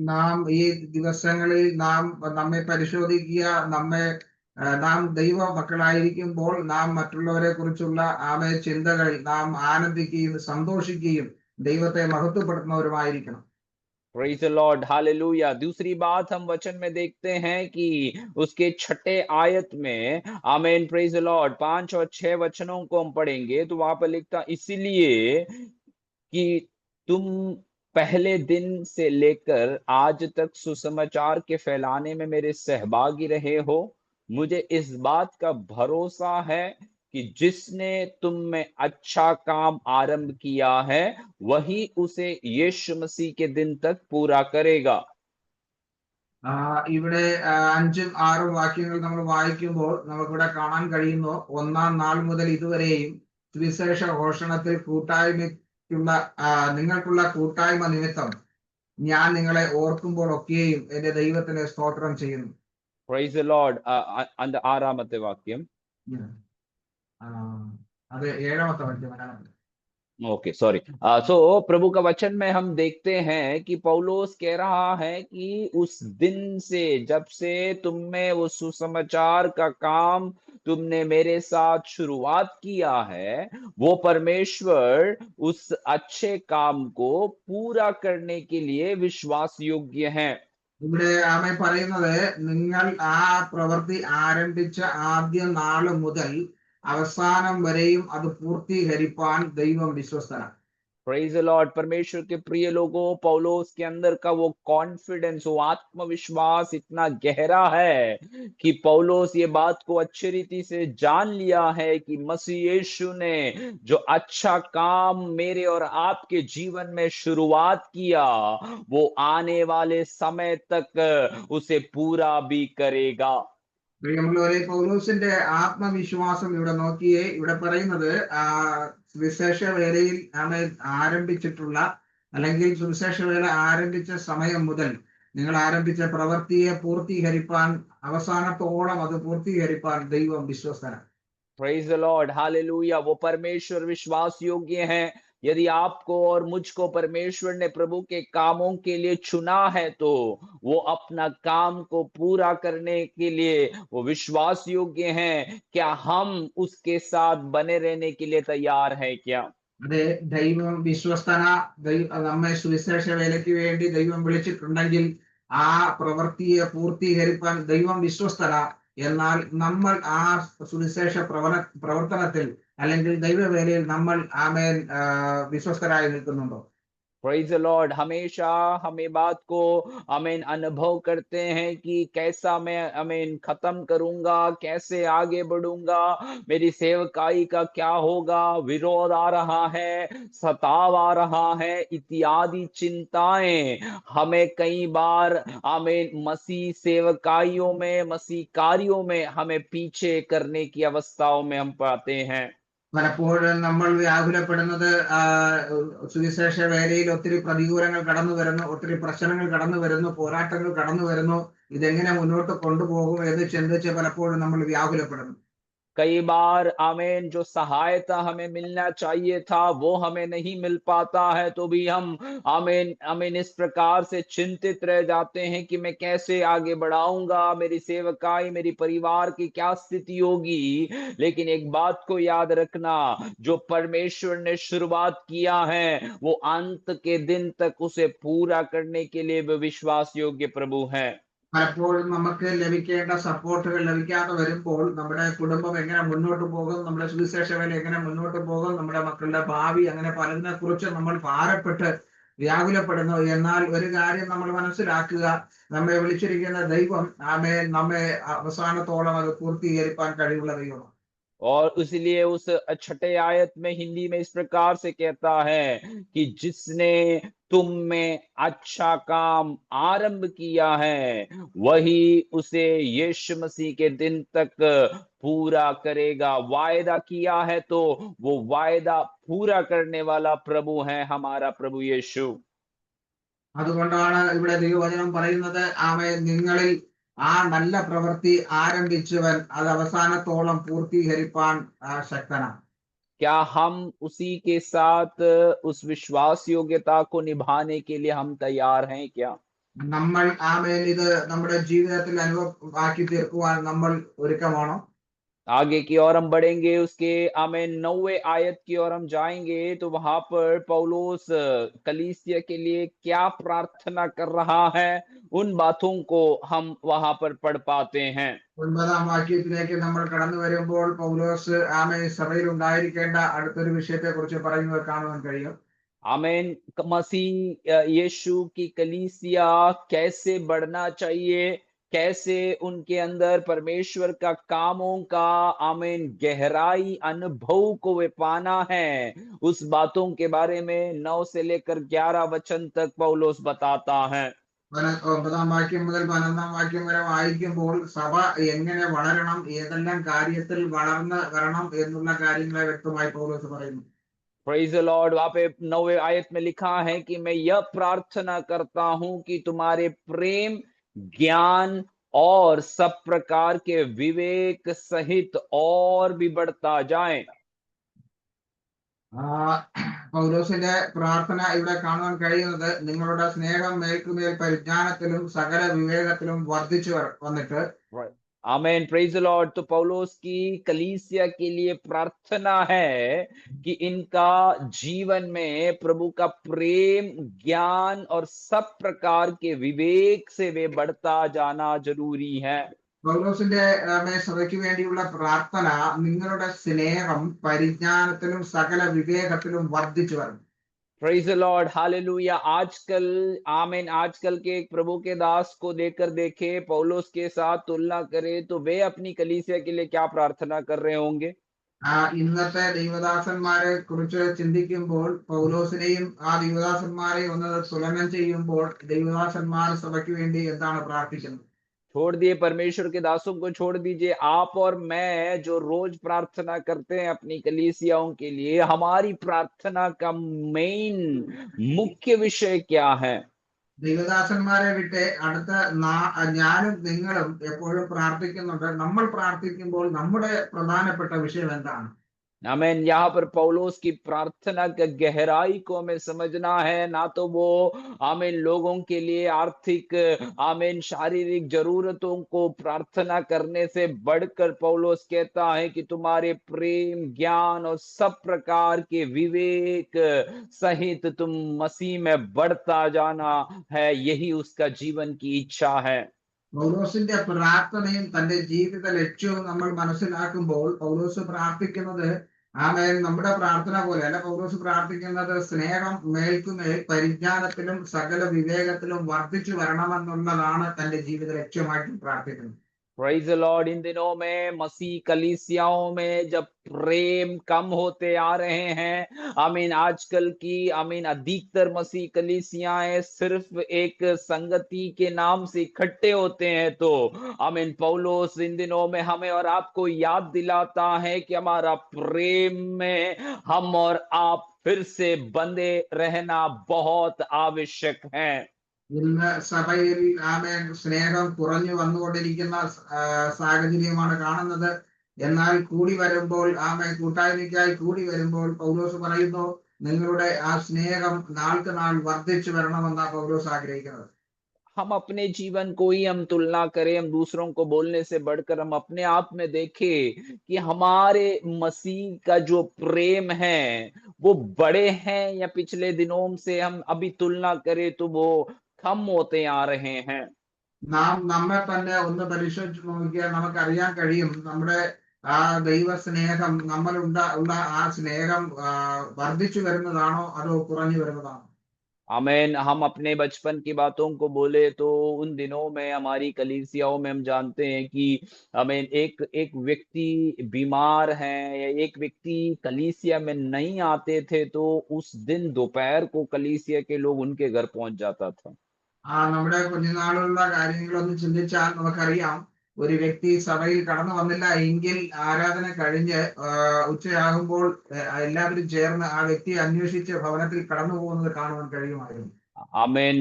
നാം ഈ ദിവസങ്ങളിൽ നമ്മെ പരിശോധിക്കുക. നാം ദൈവ മക്കളായിരിക്കുമ്പോൾ നാം മറ്റുള്ളവരെ കുറിച്ചുള്ള ചിന്തകളിൽ നാം ആനന്ദിക്കുകയും സന്തോഷിക്കുകയും ദൈവത്തെ മഹത്വപ്പെടുത്തുന്നവരുമായിരിക്കണം. Praise the Lord, hallelujah. दूसरी बात हम वचन में देखते हैं कि उसके 6 आयत में आमीन, प्रेज द लॉर्ड, 5 और 6 वचनों को हम पढ़ेंगे तो वहां पर लिखता, इसीलिए कि तुम पहले दिन से लेकर आज तक सुसमाचार के फैलाने में मेरे सहभागी रहे हो। मुझे इस बात का भरोसा है कि जिसने तुम में अच्छा काम आरंभ किया है, वही उसे यीशु मसीह के दिन तक पूरा करेगा। ഇവിടെ 5ഉം 6ഉം വാക്യങ്ങൾ നമ്മൾ വായിക്കുമ്പോൾ നമുക്കിവിടെ കാണാൻ കഴിയുന്നു, ഒന്നാം നാൾ മുതൽ ഇതുവരെയും സുവിശേഷ ഘോഷണത്തിൽ കൂട്ടായ്മയ്ക്കുള്ള നിങ്ങൾക്കുള്ള കൂട്ടായ്മ നിമിത്തം ഞാൻ നിങ്ങളെ ഓർക്കുമ്പോൾ ഒക്കെയും എന്റെ ദൈവത്തിന് സ്തോത്രം ചെയ്യുന്നു. Praise the Lord. And ആറാമത്തെ വാക്യം. അത് 7ാമത്തെ വാക്യം മലയാളത്തിൽ. Okay, sorry. सो प्रभु का वचन में हम देखते हैं कि पौलुस कह रहा है कि उस दिन से, जब से तुम में वो सुसमाचार का काम तुमने मेरे साथ शुरुआत किया है, वो परमेश्वर उस अच्छे काम को पूरा करने के लिए विश्वास योग्य है। ഇവിടെ ആമേൻ പറയുന്നത്, നിങ്ങൾ ആ പ്രവൃത്തി ആരംഭിച്ച ആദ്യ നാള് മുതൽ അവസാനം വരെയും അത് പൂർത്തീകരിപ്പാൻ ദൈവം വിശ്വസ്തനാണ്. Praise the Lord. परमेश्वर के प्रिय लोगों, पौलुस के अंदर का वो कॉन्फिडेंस, वो आत्मविश्वास इतना गहरा है कि पौलुस ये बात को अच्छी रीति से जान लिया है कि मसीह यीशु ने जो अच्छा काम मेरे और आपके जीवन में शुरुआत किया, वो आने वाले समय तक उसे पूरा भी करेगा। പ്രിയമുള്ളവരെ, പൗലോസിന്റെ ആത്മവിശ്വാസം ഇവിടെ നോക്കിയേ. ഇവിടെ പറയുന്നത് സുവിശേഷ വേലയിൽ ആമേൻ ആരംഭിച്ചിട്ടുള്ള, അല്ലെങ്കിൽ സുവിശേഷ വേല ആരംഭിച്ച സമയം മുതൽ നിങ്ങൾ ആരംഭിച്ച പ്രവൃത്തിയെ പൂർത്തീകരിപ്പാൻ, അവസാനത്തോളം അത് പൂർത്തീകരിപ്പാൻ ദൈവം വിശ്വസ്തനാണ്. Praise the Lord, hallelujah. वो परमेश्वर विश्वास योग्य है। यदि आपको और मुझको परमेश्वर ने प्रभु के कामों के लिए चुना है, तो वो अपना काम को पूरा करने के लिए वो विश्वास योग्य हैं। क्या हम उसके साथ बने रहने के लिए तैयार हैं क्या? അതെ, ദൈവം വിശ്വസ്തന. നമ്മെ സുവിശേഷ വേലയ്ക്ക് വേണ്ടി ദൈവം വിളിച്ചിട്ടുണ്ടെങ്കിൽ ആ പ്രവൃത്തിയെ പൂർത്തീകരിപ്പാൻ ദൈവം വിശ്വസ്തന. എന്നാൽ നമ്മൾ ആ സുവിശേഷ പ്രവർത്തനത്തിൽ, അല്ലെങ്കിൽ ദൈവവേലയിൽ നമ്മൾ ആമേൻ വിശ്വസ്തരായി നിൽക്കുന്നുണ്ടോ? Praise the Lord. हमेशा हम ये बात को आमीन अनुभव करते हैं कि कैसा मैं आमीन खत्म करूंगा, कैसे आगे बढ़ूंगा, मेरी सेवकाई का क्या होगा, विरोध आ रहा है, सताव आ रहा है, इत्यादि चिंताएं हमें कई बार आमीन मसीह सेवकाइयों में, मसीह कार्यों में हमें पीछे करने की अवस्थाओं में हम पाते हैं। പലപ്പോഴും നമ്മൾ വ്യാകുലപ്പെടുന്നത്, സുവിശേഷ വേലയിൽ ഒത്തിരി പ്രതികൂലങ്ങൾ കടന്നു വരുന്നു, ഒത്തിരി പ്രശ്നങ്ങൾ കടന്നു വരുന്നു, പോരാട്ടങ്ങൾ കടന്നു വരുന്നു. ഇതെങ്ങനെ മുന്നോട്ട് കൊണ്ടുപോകും എന്ന് ചിന്തിച്ച് പലപ്പോഴും നമ്മൾ വ്യാകുലപ്പെടുന്നു. कई बार आमीन जो सहायता हमें मिलना चाहिए था, वो हमें नहीं मिल पाता है, तो भी हम आमीन आमीन इस प्रकार से चिंतित रह जाते हैं कि मैं कैसे आगे बढ़ाऊंगा, मेरी सेवकाई, मेरी परिवार की क्या स्थिति होगी। लेकिन एक बात को याद रखना, जो परमेश्वर ने शुरुआत किया है, वो अंत के दिन तक उसे पूरा करने के लिए वो विश्वास योग्य प्रभु है। പലപ്പോഴും നമുക്ക് ലഭിക്കേണ്ട സപ്പോർട്ടുകൾ ലഭിക്കാതെ വരുമ്പോൾ നമ്മുടെ കുടുംബം എങ്ങനെ മുന്നോട്ട് പോകും, നമ്മുടെ സുവിശേഷ വേല എങ്ങനെ മുന്നോട്ട് പോകും, നമ്മുടെ മക്കളുടെ ഭാവി, അങ്ങനെ പലതിനെ കുറിച്ച് നമ്മൾ ഭാരപ്പെട്ട് വ്യാകുലപ്പെടുന്നു. എന്നാൽ ഒരു കാര്യം നമ്മൾ മനസ്സിലാക്കുക, നമ്മെ വിളിച്ചിരിക്കുന്ന ദൈവം നമ്മെ അവസാനത്തോളം അത് പൂർത്തീകരിക്കാൻ കഴിവുള്ള ദൈവമാണ്. और इसलिए उस छठे आयत में हिंदी में इस प्रकार से कहता है कि जिसने तुम में अच्छा काम आरंभ किया है, वही उसे यीशु मसीह के दिन तक पूरा करेगा। वायदा किया है तो वो वायदा पूरा करने वाला प्रभु है हमारा प्रभु यीशु। അതുകൊണ്ടാണ് ഇവിടെ ദൈവവചനം പറയുന്നത്, നിങ്ങളിൽ ആ നല്ല പ്രവൃത്തി ആരംഭിച്ചവൻ അത് അവസാനത്തോളം പൂർത്തീകരിപ്പാൻ ശക്തനാണ്. क्या हम उसी के साथ उस विश्वास योग्यता को निभाने के लिए हम तैयार हैं क्या? നമ്മൾ ഇത് നമ്മുടെ ജീവിതത്തിൽ അനുഭവമാക്കി തീർക്കുവാൻ നമ്മൾ ഒരുക്കമാണോ? आगे की ओर हम बढ़ेंगे, उसके आमीन 9वें आयत की ओर हम जाएंगे, तो वहां पर पौलुस कलीसिया के लिए क्या प्रार्थना कर रहा है, उन बातों को हम वहां पर पढ़ पाते हैं। 9ാം വാക്യത്തിലേക്ക് നമ്മൾ കടന്നു വരുമ്പോൾ പൗലോസ് സഭയിൽ ഉണ്ടായിരിക്കേണ്ട അടുത്തൊരു വിഷയത്തെ കുറിച്ച് പറയുന്നത് കാണുവാൻ കഴിയും. आमीन। मसीह यीशु की कलीसिया कैसे बढ़ना चाहिए, कैसे उनके अंदर परमेश्वर का कामों का आमीन गहराई अनुभव को वे पाना है, उस बातों के बारे में 9 से लेकर 11 वचन तक पौलुस बताता है। 9-ാം വാക്യം മുതൽ 11-ാം വാക്യം വരെ വായിക്കുമ്പോൾ സഭ എങ്ങനെ വളരണം, ഏതെല്ലാം കാര്യത്തിൽ വളർന്ന് വരണം എന്നുള്ള കാര്യങ്ങളെ വ്യക്തമായി പൗലോസ് പറയുന്നു. Praise the Lord. वहां पे 9वें आयत में लिखा है कि मैं यह प्रार्थना करता हूं कि तुम्हारे प्रेम, ज्ञान और सब प्रकार के विवेक सहित और भी बढ़ता जाए। ആ, പൗലോസിന്റെ പ്രാർത്ഥന ഇവിടെ കാണുവാൻ കഴിയുന്നത് നിങ്ങളുടെ സ്നേഹം മേൽക്കുമേൽ പരിജ്ഞാനത്തിലും സകല വിവേകത്തിലും വർദ്ധിച്ചു വന്നിട്ട് आमेन, प्रेज द लॉर्ड। तो पौलुस की कलीसिया के लिए प्रार्थना है कि इनका जीवन में प्रभु का प्रेम, ज्ञान और सब प्रकार के विवेक से वे बढ़ता जाना जरूरी है। പൗലോസിന്റെ സഭയ്ക്ക് വേണ്ടിയുള്ള പ്രാർത്ഥന നിങ്ങളുടെ സ്നേഹം പരിജ്ഞാനത്തിലും സകല വിവേകത്തിലും വർദ്ധിച്ചു വരണം. Praise the Lord, hallelujah. आजकल आमीन, आजकल के एक प्रभु के दास को देखकर देखे, पौलुस के साथ तुलना करें तो वे अपनी कलीसिया के लिए क्या प्रार्थना कर रहे होंगे। ഇന്നത്തെ ദൈവദാസന്മാരെ കുറിച്ച് ചിന്തിക്കുമ്പോൾ പൗലോസിനെയും ആ ദൈവദാസന്മാരെയും ഒന്ന് തുലനം ചെയ്യുമ്പോൾ ദൈവദാസന്മാർ സഭയ്ക്ക് വേണ്ടി എന്താണ് പ്രാർത്ഥിക്കുന്നത്? छोड़ दिए परमेश्वर के दासों को, छोड़ दीजिए। आप और मैं जो रोज प्रार्थना करते हैं अपनी कलीसियाओं के लिए, हमारी प्रार्थना का मेन मुख्य विषय क्या है। ദൈവദാസന്മാരെ വിട്ട് അടുത്ത ഞാനും നിങ്ങളും എപ്പോഴും പ്രാർത്ഥിക്കുന്നുണ്ട്. നമ്മൾ പ്രാർത്ഥിക്കുമ്പോൾ നമ്മുടെ പ്രധാനപ്പെട്ട വിഷയം എന്താണ്? आमीन। यहाँ पर पौलुस की प्रार्थना का गहराई को हमें समझना है, ना तो वो आमीन लोगों के लिए आर्थिक आमीन शारीरिक जरूरतों को प्रार्थना करने से बढ़कर पौलुस कहता है कि तुम्हारे प्रेम, ज्ञान और सब प्रकार के विवेक सहित तुम मसीह में बढ़ता जाना है, यही उसका जीवन की इच्छा है। പൗലോസിന്റെ പ്രാർത്ഥനയും തന്റെ ജീവിത ലക്ഷ്യവും നമ്മൾ മനസ്സിലാക്കുമ്പോൾ പൗലോസ് പ്രാർത്ഥിക്കുന്നത് നമ്മുടെ പ്രാർത്ഥന പോലെ അല്ല. പൗലോസ് പ്രാർത്ഥിക്കുന്നത് സ്നേഹം മേൽക്കുമേൽ പരിജ്ഞാനത്തിലും സകല വിവേകത്തിലും വർദ്ധിച്ചു വരണമെന്നുള്ളതാണ് തന്റെ ജീവിത ലക്ഷ്യമായിട്ട് പ്രാർത്ഥിക്കുന്നത്. Praise the Lord. इन दिनों में मसीह कलीसियाओं में जब प्रेम कम होते आ रहे हैं, आमीन, आजकल की आमीन अधिकतर मसीह कलीसियाएं सिर्फ एक संगति के नाम से इकट्ठे होते हैं, तो आमीन पौलुस इन दिनों में हमें और आपको याद दिलाता है कि हमारा प्रेम में हम और आप फिर से बंधे रहना बहुत आवश्यक है। ഇന്ന് സഭയിൽ സ്നേഹം കുറഞ്ഞു വന്നുകൊണ്ടിരിക്കുന്ന സാഹചര്യമാണ് കാണുന്നത്. എന്നാൽ കൂടി വരുമ്പോൾ കൂട്ടായ്മയ്ക്കായി കൂടി വരുമ്പോൾ പൗലോസ് പറയുന്നു, നിങ്ങളുടെ ആ സ്നേഹം നാൾക്ക് നാൾ വർദ്ധിച്ചു വരണമെന്നാണ് പൗലോസ് ആഗ്രഹിക്കുന്നത്. हम अपने जीवन को ही हम तुलना करें, हम दूसरों को बोलने से बढ़कर हम अपने आप में देखें कि हमारे मसीह का जो प्रेम है वो बड़े हैं या पिछले दिनों से हम अभी तुलना करें तो वो कम होते आ रहे हैं। നാം നമ്മെ തന്നെ ഒന്ന് പരിശോധിച്ച് നോക്കിയാൽ നമുക്കറിയാൻ കഴിയും, നമ്മുടെ ആ ദൈവ സ്നേഹം ഉള്ള ആ സ്നേഹം വർദ്ധിച്ചു വരുന്നതാണോ അതോ കുറഞ്ഞു വരുന്നതാണോ? आमीन। हम अपने बचपन की बातों को बोले तो उन दिनों में हमारी कलीसियाओं में हम जानते हैं कि आमीन एक एक व्यक्ति बीमार है या एक व्यक्ति कलीसिया में नहीं आते थे तो उस दिन दोपहर को कलीसिया के लोग उनके घर पहुंच जाता था। നമ്മുടെ കുഞ്ഞുനാളുള്ള കാര്യങ്ങളൊന്ന് ചിന്തിച്ചാൽ നമുക്കറിയാം, ഒരു വ്യക്തി സഭയിൽ കടന്നു വന്നില്ല എങ്കിൽ ആരാധന കഴിഞ്ഞ് ഉച്ചയാകുമ്പോൾ എല്ലാവരും ചേർന്ന് ആ വ്യക്തിയെ അന്വേഷിച്ച് ഭവനത്തിൽ കടന്നു പോകുന്നത് കാണുവാൻ കഴിയുമായിരുന്നു. आमीन।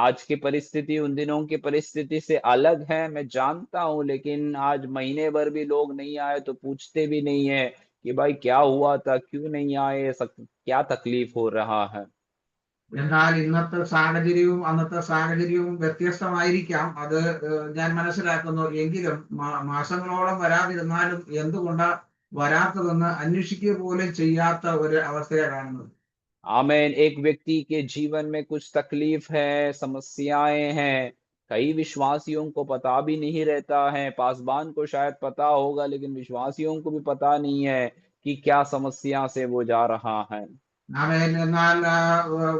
आज की परिस्थिति उन दिनों की परिस्थिति से अलग है, मैं जानता हूं, लेकिन आज महीने भर भी लोग नहीं आए तो पूछते भी नहीं है कि भाई क्या हुआ था, क्यों नहीं आए, क्या तकलीफ हो रहा है। എന്നാൽ ഇന്നത്തെ സാഹചര്യവും അന്നത്തെ സാഹചര്യവും വ്യത്യസ്തമായിരിക്കാം. അത് ഞാൻ മനസ്സിലാക്കുന്നു. എങ്കിലും മാസങ്ങളോളം വരാതിരുന്നാലും എന്തുകൊണ്ടാ വരാത്തതെന്ന് അന്വേഷിക്കുക പോലും ചെയ്യാത്ത ഒരു അവസ്ഥയാണ് കാണുന്നത്. आमीन। एक व्यक्ति के जीवन में कुछ तकलीफ है, समस्याएं हैं, कई विश्वासियों को पता भी नहीं रहता है। पासबान को शायद पता होगा लेकिन विश्वासियों को भी पता नहीं है कि क्या समस्या से वो जा रहा है। എന്നാൽ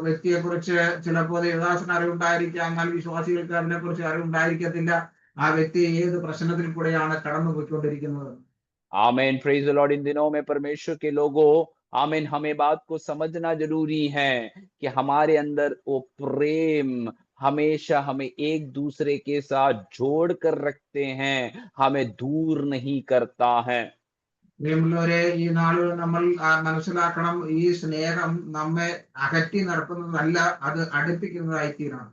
വ്യക്തിയെക്കുറിച്ച് ചിലപ്പോൾ ദേവദാസന് അറിവുണ്ടായിരിക്കാം, എന്നാൽ വിശ്വാസികൾക്ക് അതിനെക്കുറിച്ച് അറിവുണ്ടായിരിക്കത്തില്ല. ആ വ്യക്തി ഏത് പ്രശ്നത്തിൽ കൂടെയാണ് കടന്നു പോയിക്കൊണ്ടിരിക്കുന്നത്. आमीन, प्रेज द लॉर्ड। इन दिनों में परमेश्वर के लोगों, आमीन, हमें बात को समझना जरूरी है कि हमारे अंदर वो प्रेम हमेशा हमें एक दूसरे के साथ जोड़ कर रखते हैं, हमें दूर नहीं करता है। പ്രിയമുള്ളവരെ, ഈ നാളുകൾ നമ്മൾ മനസ്സിലാക്കണം, ഈ സ്നേഹം നമ്മെ അകറ്റി നിർത്തുന്നതല്ല, അത് അടുപ്പിക്കുന്നതായി തീരണം.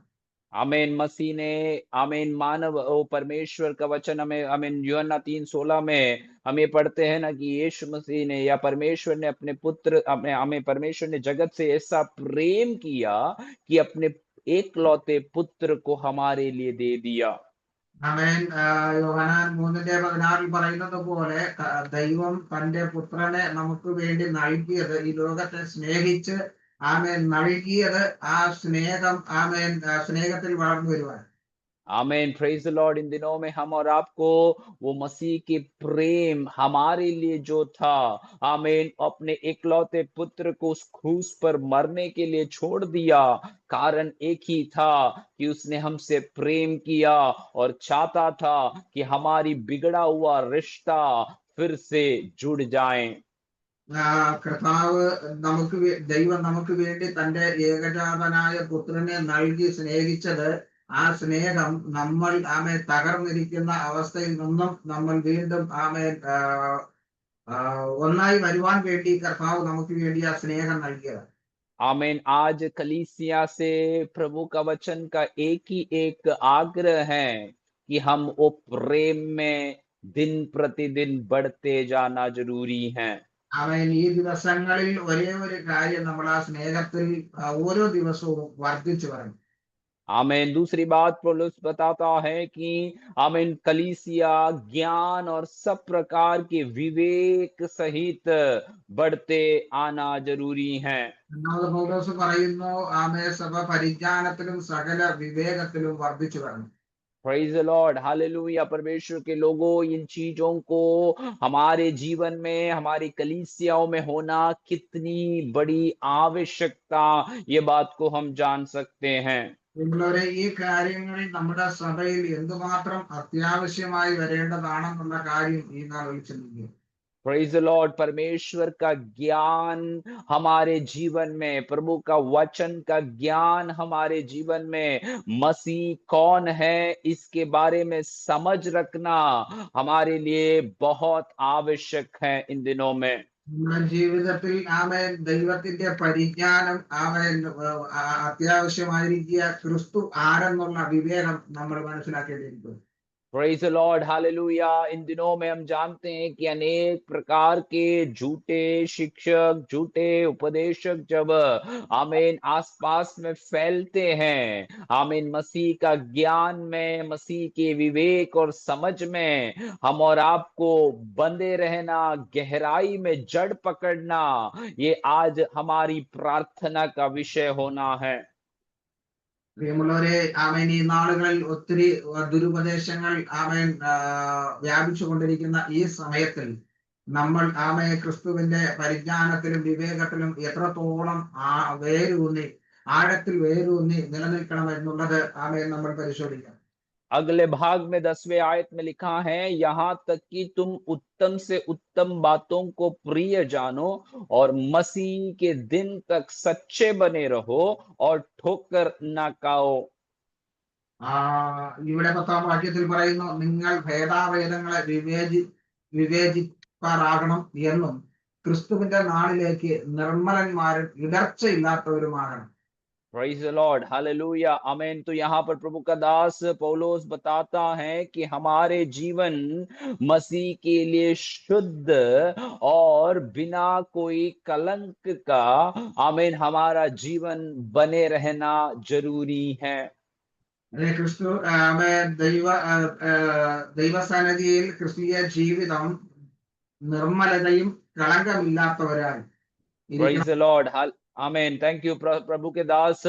आमीन। मसीह ने, आमीन, मानव ओ परमेश्वर का वचन हमें, आमीन, यूहन्ना 3:16 में हमें पढ़ते हैं ना कि यीशु मसीह ने या परमेश्वर ने अपने पुत्र, अपने हमें परमेश्वर ने जगत से ऐसा प्रेम किया कि अपने एकलौते पुत्र को हमारे लिए दे दिया। ആമേൻ. യോഹന്നാൻ 3:16 പറയുന്നത് പോലെ ദൈവം തന്റെ പുത്രനെ നമുക്ക് വേണ്ടി നൽകിയത്, ഈ ലോകത്തെ സ്നേഹിച്ച് ആമേൻ നൽകിയത്, ആ സ്നേഹം ആമേൻ സ്നേഹത്തിൽ വളർന്നു വരുവാൻ. आमीन, प्रेज द लॉर्ड। इन दिनों में हम और आपको वो मसीह के प्रेम हमारे लिए जो था, आमीन, अपने इकलौते पुत्र को उस क्रूस पर मरने के लिए छोड़ दिया। कारण एक ही था कि उसने हमसे प्रेम किया और चाहता था कि हमारी बिगड़ा हुआ रिश्ता फिर से जुड़ जाए। കർത്താവ് ദൈവം നമുക്ക് വേണ്ടി തന്റെ ഏകജാതനായ പുത്രനെ നൽകി സ്നേഹിച്ചത്, ആ സ്നേഹം നമ്മൾ തകർന്നിരിക്കുന്ന അവസ്ഥയിൽ നിന്നും നമ്മൾ വീണ്ടും ഒന്നായി വരുവാൻ വേണ്ടി കർത്താവ് നമുക്ക് വേണ്ടി ആ സ്നേഹം നൽകിയത്. आमीन। आज कलीसिया से प्रभु का वचन का एक ही एक आग्रह है कि हम वो प्रेम में दिन प्रतिदिन बढ़ते जाना जरूरी है। ഈ ദിവസങ്ങളിൽ ഒരേ ഒരു കാര്യം, നമ്മൾ ആ സ്നേഹത്തിൽ ഓരോ ദിവസവും വർദ്ധിച്ചു വരണം. आमीन। दूसरी बात पौलुस बताता है कि आमीन, कलीसिया ज्ञान और सब प्रकार के विवेक सहित बढ़ते आना जरूरी है। രണ്ടാമത് പൗലോസ് പറയുന്നു, സഭ പരിജ്ഞാനത്തിലും സകല വിവേകത്തിലും വർദ്ധിച്ചു വരണം. Praise the Lord, hallelujah. परमेश्वर के लोगों, इन चीजों को हमारे जीवन में, हमारी कलीसियाओं में होना कितनी बड़ी आवश्यकता, ये बात को हम जान सकते हैं। നിങ്ങളൊരു ഈ കാര്യങ്ങൾ നമ്മുടെ സഭയിൽ എന്തുമാത്രം അത്യാവശ്യമായി വരേണ്ടതാണെന്നുള്ള കാര്യം ഈ നാളിൽ ചിന്തിക്കുക. Praise the Lord. परमेश्वर का ज्ञान हमारे जीवन में, प्रभु का वचन का ज्ञान हमारे जीवन में, मसीह कौन है इसके बारे में समझ रखना हमारे लिए बहुत आवश्यक है इन दिनों में। നമ്മുടെ ജീവിതത്തിൽ ദൈവത്തിന്റെ പരിജ്ഞാനം അത്യാവശ്യമായിരിക്കുക. ക്രിസ്തു ആരെന്നുള്ള വിവേകം നമ്മൾ മനസ്സിലാക്കേണ്ടിയിരിക്കുന്നു. Praise the Lord, hallelujah. इन दिनों में हम जानते हैं कि अनेक प्रकार के झूठे शिक्षक, झूठे उपदेशक जब आमीन आसपास में फैलते हैं, आमीन, मसीह का ज्ञान में, मसीह के विवेक और समझ में हम और आपको बंधे रहना, गहराई में जड़ पकड़ना, ये आज हमारी प्रार्थना का विषय होना है। പ്രിയമുള്ളവരെ, ഈ നാളുകളിൽ ഒത്തിരി ദുരുപദേശങ്ങൾ വ്യാപിച്ചു കൊണ്ടിരിക്കുന്ന ഈ സമയത്തിൽ നമ്മൾ ക്രിസ്തുവിന്റെ പരിജ്ഞാനത്തിലും വിവേകത്തിലും എത്രത്തോളം വേരൂന്നി, ആഴത്തിൽ വേരൂന്നി നിലനിൽക്കണം എന്നുള്ളത് നമ്മൾ പരിശോധിക്കണം. अगले भाग में 10वें आयत में लिखा है, यहाँ तक कि तुम उत्तम से उत्तम बातों को प्रिय जानो और मसीह के दिन तक सच्चे बने रहो और ठोकर ना खाओ। ഇവിടെ 10ാം വാക്യത്തിൽ പറയുന്നു, നിങ്ങൾ ഭേദാഭേദങ്ങളെ വിവേചിപ്പാറാകണം എന്നും ക്രിസ്തുവിന്റെ നാളിലേക്ക് നിർമ്മലന്മാരും ഇടർച്ചയില്ലാത്തവരുമാകണം. Praise the Lord, हालेलुया, आमीन। तो यहाँ पर प्रभु का दास पौलुस बताता है कि हमारे जीवन मसीह के लिए शुद्ध और बिना कोई कलंक का, आमीन, हमारा जीवन बने रहना जरूरी है। ക്രിസ്തു ദൈവസന്നിധിയിൽ ക്രിസ്തീയ ജീവിതം നിർമ്മലതയും കളങ്കമില്ലാത്തവരായി Praise the Lord, आमीन। थैंक यू प्रभु के दास।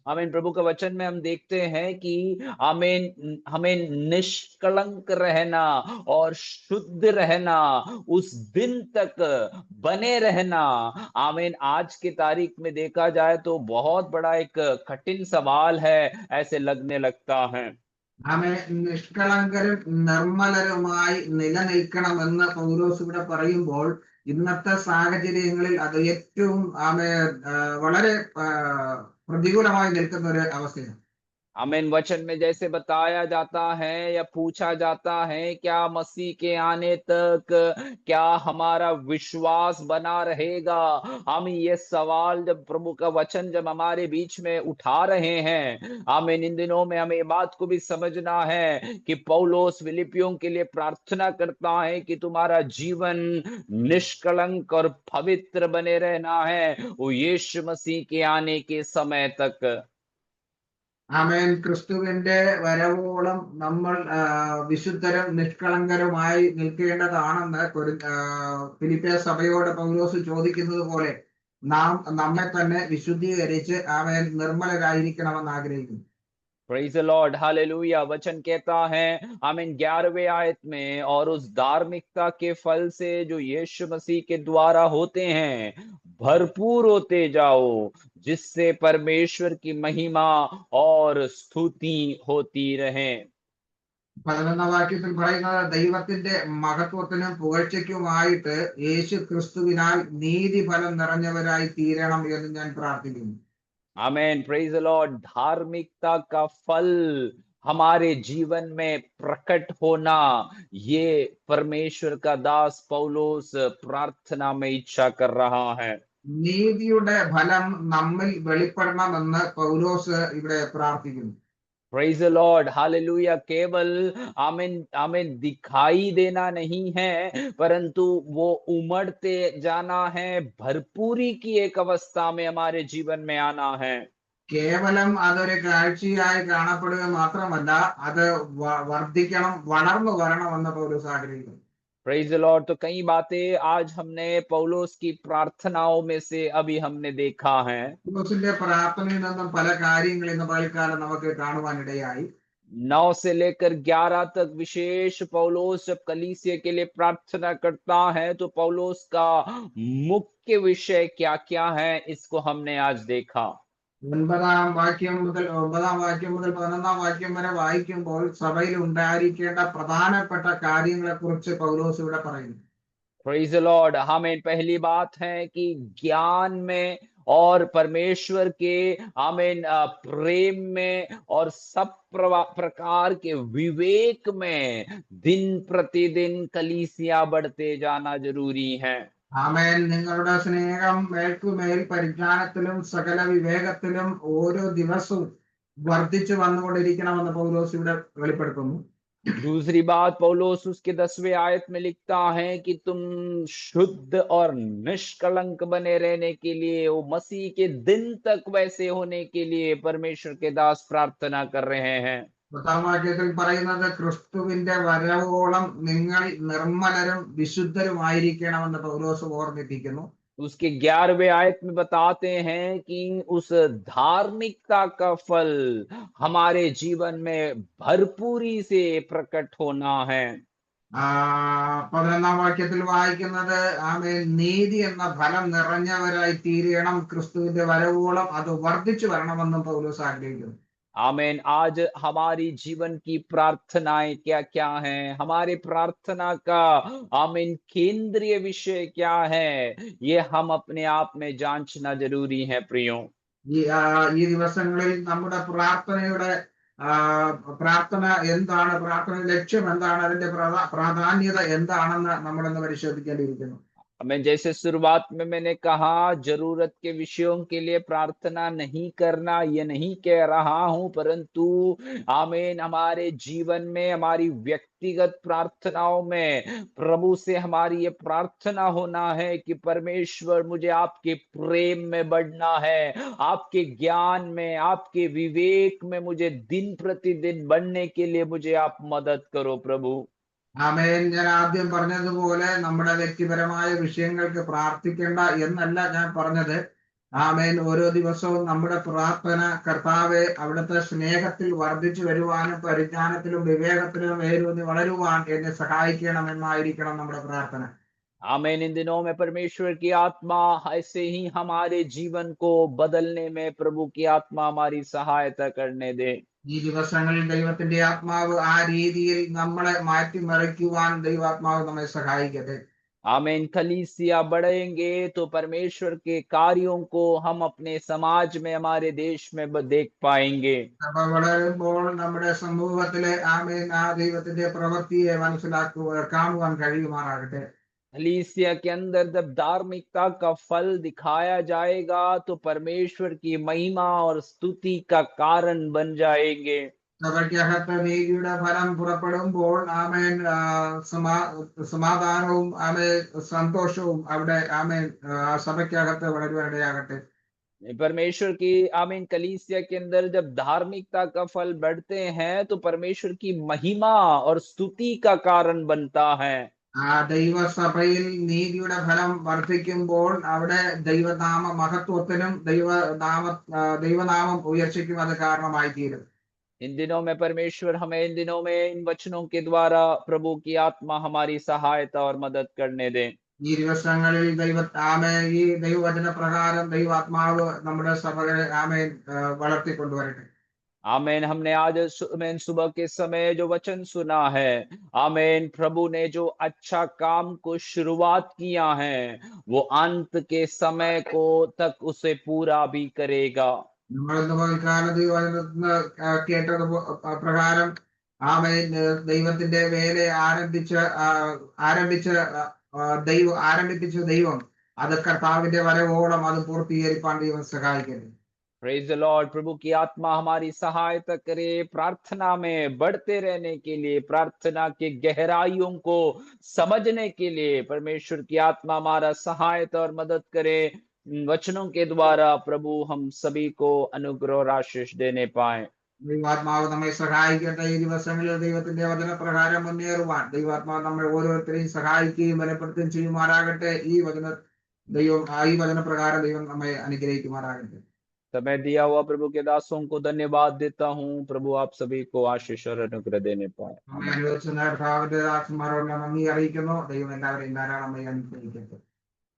आमीन। प्रभु के वचन में हम देखते हैं कि आमीन, हमें निष्कलंक रहना और शुद्ध रहना, उस दिन तक बने रहना। आमीन। आज की तारीख में देखा जाए तो बहुत बड़ा एक कठिन सवाल है, ऐसे लगने लगता है। ആമേ നിഷ്കളങ്കരും നിർമ്മലരുമായി നിലനിൽക്കണമെന്ന് പൗലോസ് ഇവിടെ പറയുമ്പോൾ ഇന്നത്തെ സാഹചര്യങ്ങളിൽ അത് ഏറ്റവും വളരെ പ്രതികൂലമായി നിൽക്കുന്ന ഒരു അവസ്ഥയാണ്. आमीन। वचन में जैसे बताया जाता है या पूछा जाता है, क्या मसीह के आने तक क्या हमारा विश्वास बना रहेगा? हम ये सवाल जब प्रभु का वचन जब हमारे बीच में उठा रहे हैं, आमीन, इन दिनों में हमें बात को भी समझना है कि पौलुस फिलिपियों के लिए प्रार्थना करता है कि तुम्हारा जीवन निष्कलंक और पवित्र बने रहना है वो यीशु मसीह के आने के समय तक। ആമേൻ. ക്രിസ്തുവിന്റെ വരവോളം നമ്മൾ വിശുദ്ധരും നിഷ്കളങ്കരുമായി നിൽക്കേണ്ടതാണെന്ന് ഫിലിപ്പിയ സഭയോട് പൗലോസ് ചോദിക്കുന്നത് പോലെ നാം നമ്മെ തന്നെ വിശുദ്ധീകരിച്ച് ആമേൻ നിർമ്മലരായിരിക്കണമെന്ന് ആഗ്രഹിക്കുന്നു. Praise the Lord, hallelujah. वचन कहता है आमीन 11वें आयत में, और उस धार्मिकता के फल से जो यीशु मसीह के द्वारा होते हैं भरपूर होते जाओ, जिससे परमेश्वर की महिमा और स्तुति होती रहे। 11ാം വാക്യത്തിൽ പറയുന്നത് ദൈവത്തിന്റെ മഹത്വത്തിനും പുകഴ്ചയ്ക്കുമായിട്ട് യേശു ക്രിസ്തുവിനാൽ നീതി ഫലം നിറഞ്ഞവരായി തീരണം എന്ന് ഞാൻ പ്രാർത്ഥിക്കുന്നു. आमीन। Praise the Lord. धार्मिकता का फल हमारे जीवन में प्रकट होना, ये परमेश्वर का दास पौलुस प्रार्थना में इच्छा कर रहा है। നീതിയുടെ ഫലം നമ്മിൽ വെളിപ്പെടണമെന്ന് പൗലോസ് ഇവിടെ പ്രാർത്ഥിക്കുന്നു. Praise the Lord, hallelujah. केवल आमीन आमीन दिखाई देना नहीं है, परंतु वो उमड़ते जाना है, भरपूरी की एक अवस्था में हमारे जीवन में आना है। കേവലം അതൊരു കാഴ്ചയായി കാണപ്പെടുക മാത്രമല്ല, അത് വർദ്ധിക്കണം, വളർന്നു വരണമെന്ന് പൗലോസ് ആഗ്രഹിക്കുന്നു. Praise the Lord. तो कई बातें आज हमने पौलुस की प्रार्थनाओं में से अभी हमने देखा है। പൗലോസിന്റെ പ്രാർത്ഥനയിൽ നിന്നും പല കാര്യങ്ങൾ ഇന്ന് പകൽക്കാലം നമുക്ക് കാണുവാനിടയായി. 9 से लेकर 11 तक विशेष पौलुस जब कलीसिया के लिए प्रार्थना करता है तो पौलुस का मुख्य विषय क्या क्या है, इसको हमने आज देखा। 9ാം വാക്യം മുതൽ 11ാം വാക്യം വരെ വായിക്കുമ്പോൾ സഭയിൽ ഉണ്ടായിരിക്കേണ്ട പ്രധാനപ്പെട്ട കാര്യങ്ങളെ കുറിച്ച് പൗലോസ് ഇവിടെ പറയുന്നു. Praise the Lord. हमें पहली बात है कि ज्ञान में और परमेश्वर के आमीन प्रेम में और सब प्रकार के विवेक में दिन प्रतिदिन कलीसिया बढ़ते जाना जरूरी है। ആമേൻ. നിങ്ങളുടെ സ്നേഹം മേൽക്കുമേൽ പരിജ്ഞാനത്തിലും സകല വിവേകത്തിലും ഓരോ ദിവസവും വർദ്ധിച്ചു വന്നുകൊണ്ടിരിക്കണമെന്ന് പൗലോസ് ഇവിടെ വെളിപ്പെടുത്തുന്നു. दूसरी बात पौलुस उसके 10वें आयत में लिखता है कि तुम शुद्ध और निष्कलंक बने रहने के लिए, वो मसीह के दिन तक वैसे होने के लिए परमेश्वर के दास प्रार्थना कर रहे हैं। 10ാം വാക്യത്തിൽ പറയുന്നത് ക്രിസ്തുവിന്റെ വരവോളം നിങ്ങൾ നിർമ്മലരും വിശുദ്ധരുമായിരിക്കണമെന്ന് പൗലോസ് ഓർമ്മിപ്പിക്കുന്നു. उसके 11वें आयत में बताते हैं कि उस धार्मिकता का फल हमारे जीवन में भरपूरी से प्रकट होना है। 11ാം വാക്യത്തിൽ വായിക്കുന്നത് ആമേൻ നീതി എന്ന ഫലം നിറഞ്ഞവരായി തീരണം, ക്രിസ്തുവിന്റെ വരവോളം അത് വർദ്ധിച്ചു വരണമെന്നും പൗലോസ് ആഗ്രഹിക്കുന്നു. आमीन। आज हमारी जीवन की प्रार्थनाएं क्या क्या हैं, हमारे प्रार्थना का आमीन केंद्रीय विषय क्या है, ये हम अपने आप में जांचना जरूरी है प्रियो। ഈ ദിവസങ്ങളിൽ നമ്മുടെ പ്രാർത്ഥനയുടെ പ്രാർത്ഥന എന്താണ്, പ്രാർത്ഥന ലക്ഷ്യം എന്താണ്, അതിന്റെ പ്രാധാന്യത എന്താണെന്ന് നമ്മളൊന്ന് പരിശോധിക്കേണ്ടിയിരിക്കുന്നു. मैं जैसे शुरुआत में मैंने कहा, जरूरत के विषयों के लिए प्रार्थना नहीं करना ये नहीं कह रहा हूं, परंतु आमीन हमारे जीवन में हमारी व्यक्तिगत प्रार्थनाओं में प्रभु से हमारी ये प्रार्थना होना है कि परमेश्वर मुझे आपके प्रेम में बढ़ना है, आपके ज्ञान में, आपके विवेक में मुझे दिन प्रतिदिन बढ़ने के लिए मुझे आप मदद करो प्रभु। ആമേൻ. ഞാൻ ആദ്യം പറഞ്ഞതുപോലെ നമ്മുടെ വ്യക്തിപരമായ വിഷയങ്ങൾക്ക് പ്രാർത്ഥിക്കേണ്ട എന്നല്ല ഞാൻ പറഞ്ഞത്. ആമേൻ. ഓരോ ദിവസവും നമ്മുടെ പ്രാർത്ഥന കർത്താവെ അവിടുത്തെ സ്നേഹത്തിൽ വർദ്ധിച്ചു വരുവാനും പരിജ്ഞാനത്തിലും വിവേകത്തിലും വേരൂന്നി വളരുവാൻ എന്നെ സഹായിക്കണമെന്നായിരിക്കണം നമ്മുടെ പ്രാർത്ഥന. आमीन। इन दिनों में परमेश्वर की आत्मा ऐसे ही हमारे जीवन को बदलने में प्रभु की आत्मा हमारी सहायता करने दे। ഈ ദിവസങ്ങളിൽ ദൈവത്തിന്റെ ആത്മാവ് ആ രീതിയിൽ നമ്മളെ മാറ്റിമറിക്കുവാൻ ദൈവാത്മാവ് നമ്മെ സഹായിക്കട്ടെ. आमीन। कलीसिया बढ़ेंगे तो परमेश्वर के कार्यों को हम अपने समाज में, हमारे देश में देख पाएंगे। സഭ വളരുമ്പോൾ നമ്മുടെ സമൂഹത്തിലെ ആമേൻ ആ ദൈവത്തിന്റെ പ്രവൃത്തിയെ കാണുവാൻ കഴിയുമാറാകട്ടെ. कलीसिया के अंदर जब धार्मिकता का फल दिखाया जाएगा तो परमेश्वर की महिमा और स्तुति का कारण बन जाएंगे। സഭയ്ക്കകത്ത് നീതിയുടെ ഫലം പുറപ്പെടുമ്പോൾ ആമേൻ സമാധാനവും ആമേൻ സന്തോഷവും അവിടെ ആമേൻ സഭയ്ക്കകത്ത് വളരുവാനിടയാകട്ടെ. परमेश्वर की आमीन। कलीसिया के अंदर जब धार्मिकता का फल बढ़ते हैं तो परमेश्वर की महिमा और स्तुति का कारण बनता है। ദൈവസഭയിൽ നീതിയുടെ ഫലം വർദ്ധിക്കുമ്പോൾ അവിടെ ദൈവനാമ മഹത്വത്തിനും ദൈവനാമം ഉയർച്ചയ്ക്കും അത് കാരണമായി തീരും. इन दिनों में परमेश्वर हमें इन दिनों में इन वचनों के द्वारा प्रभु की आत्मा हमारी सहायता और मदद करने दे। ഈ ദിവസങ്ങളിൽ ഈ ദൈവവചന പ്രകാരം ദൈവാത്മാവ് നമ്മുടെ സഭകളെ ആമേൻ വളർത്തിക്കൊണ്ടുവരട്ടെ. आमीन। हमने आज आमीन सुबह के समय जो वचन सुना है, आमीन, प्रभु ने जो अच्छा काम को शुरुआत किया है वो अंत के समय को तक उसे पूरा भी करेगा। കേട്ടത് പ്രകാരം ആമേൻ ദൈവത്തിന്റെ വേല ആരംഭിച്ച ദൈവം അത് കർത്താവിന്റെ വരവോളം അത് പൂർത്തീകരിപ്പാൻ ദൈവം സഹായിക്കട്ടെ. Praise the Lord. प्रभु की आत्मा हमारी सहायता करे प्रार्थना में बढ़ते रहने के लिए, प्रार्थना की गहराइयों को समझने के लिए। परमेश्वर की आत्मा हमारा सहायता और मदद करे। वचनों के द्वारा प्रभु हम सभी को अनुग्रह और आशीष देने पाए। ദൈവാത്മാവ് നമ്മെ സഹായിക്കട്ടെ. ഈ ദിവസങ്ങളിൽ ദൈവത്തിന്റെ വചനപ്രകാരം മുന്നേറുവാൻ ദൈവാത്മാവ് നമ്മെ ഓരോരുത്തരെയും സഹായിക്കുകയും ബലപ്പെടുത്തുകയും ചെയ്യുമാറാകട്ടെ. ഈ വചനപ്രകാരം ദൈവം നമ്മെ അനുഗ്രഹിക്കുമാറാകട്ടെ. समय दिया हुआ प्रभु के दासों को धन्यवाद देता हूँ। प्रभु आप सभी को आशीष और अनुग्रह देने पाए। നമ്മെ അനുവദിച്ച കർത്താവിന്റെ ദാസന്മാരോടുള്ള നന്ദി അറിയിക്കുന്നു. ദൈവം എല്ലാവരെയും ധാരാളമായി അനുഗ്രഹിക്കട്ടെ.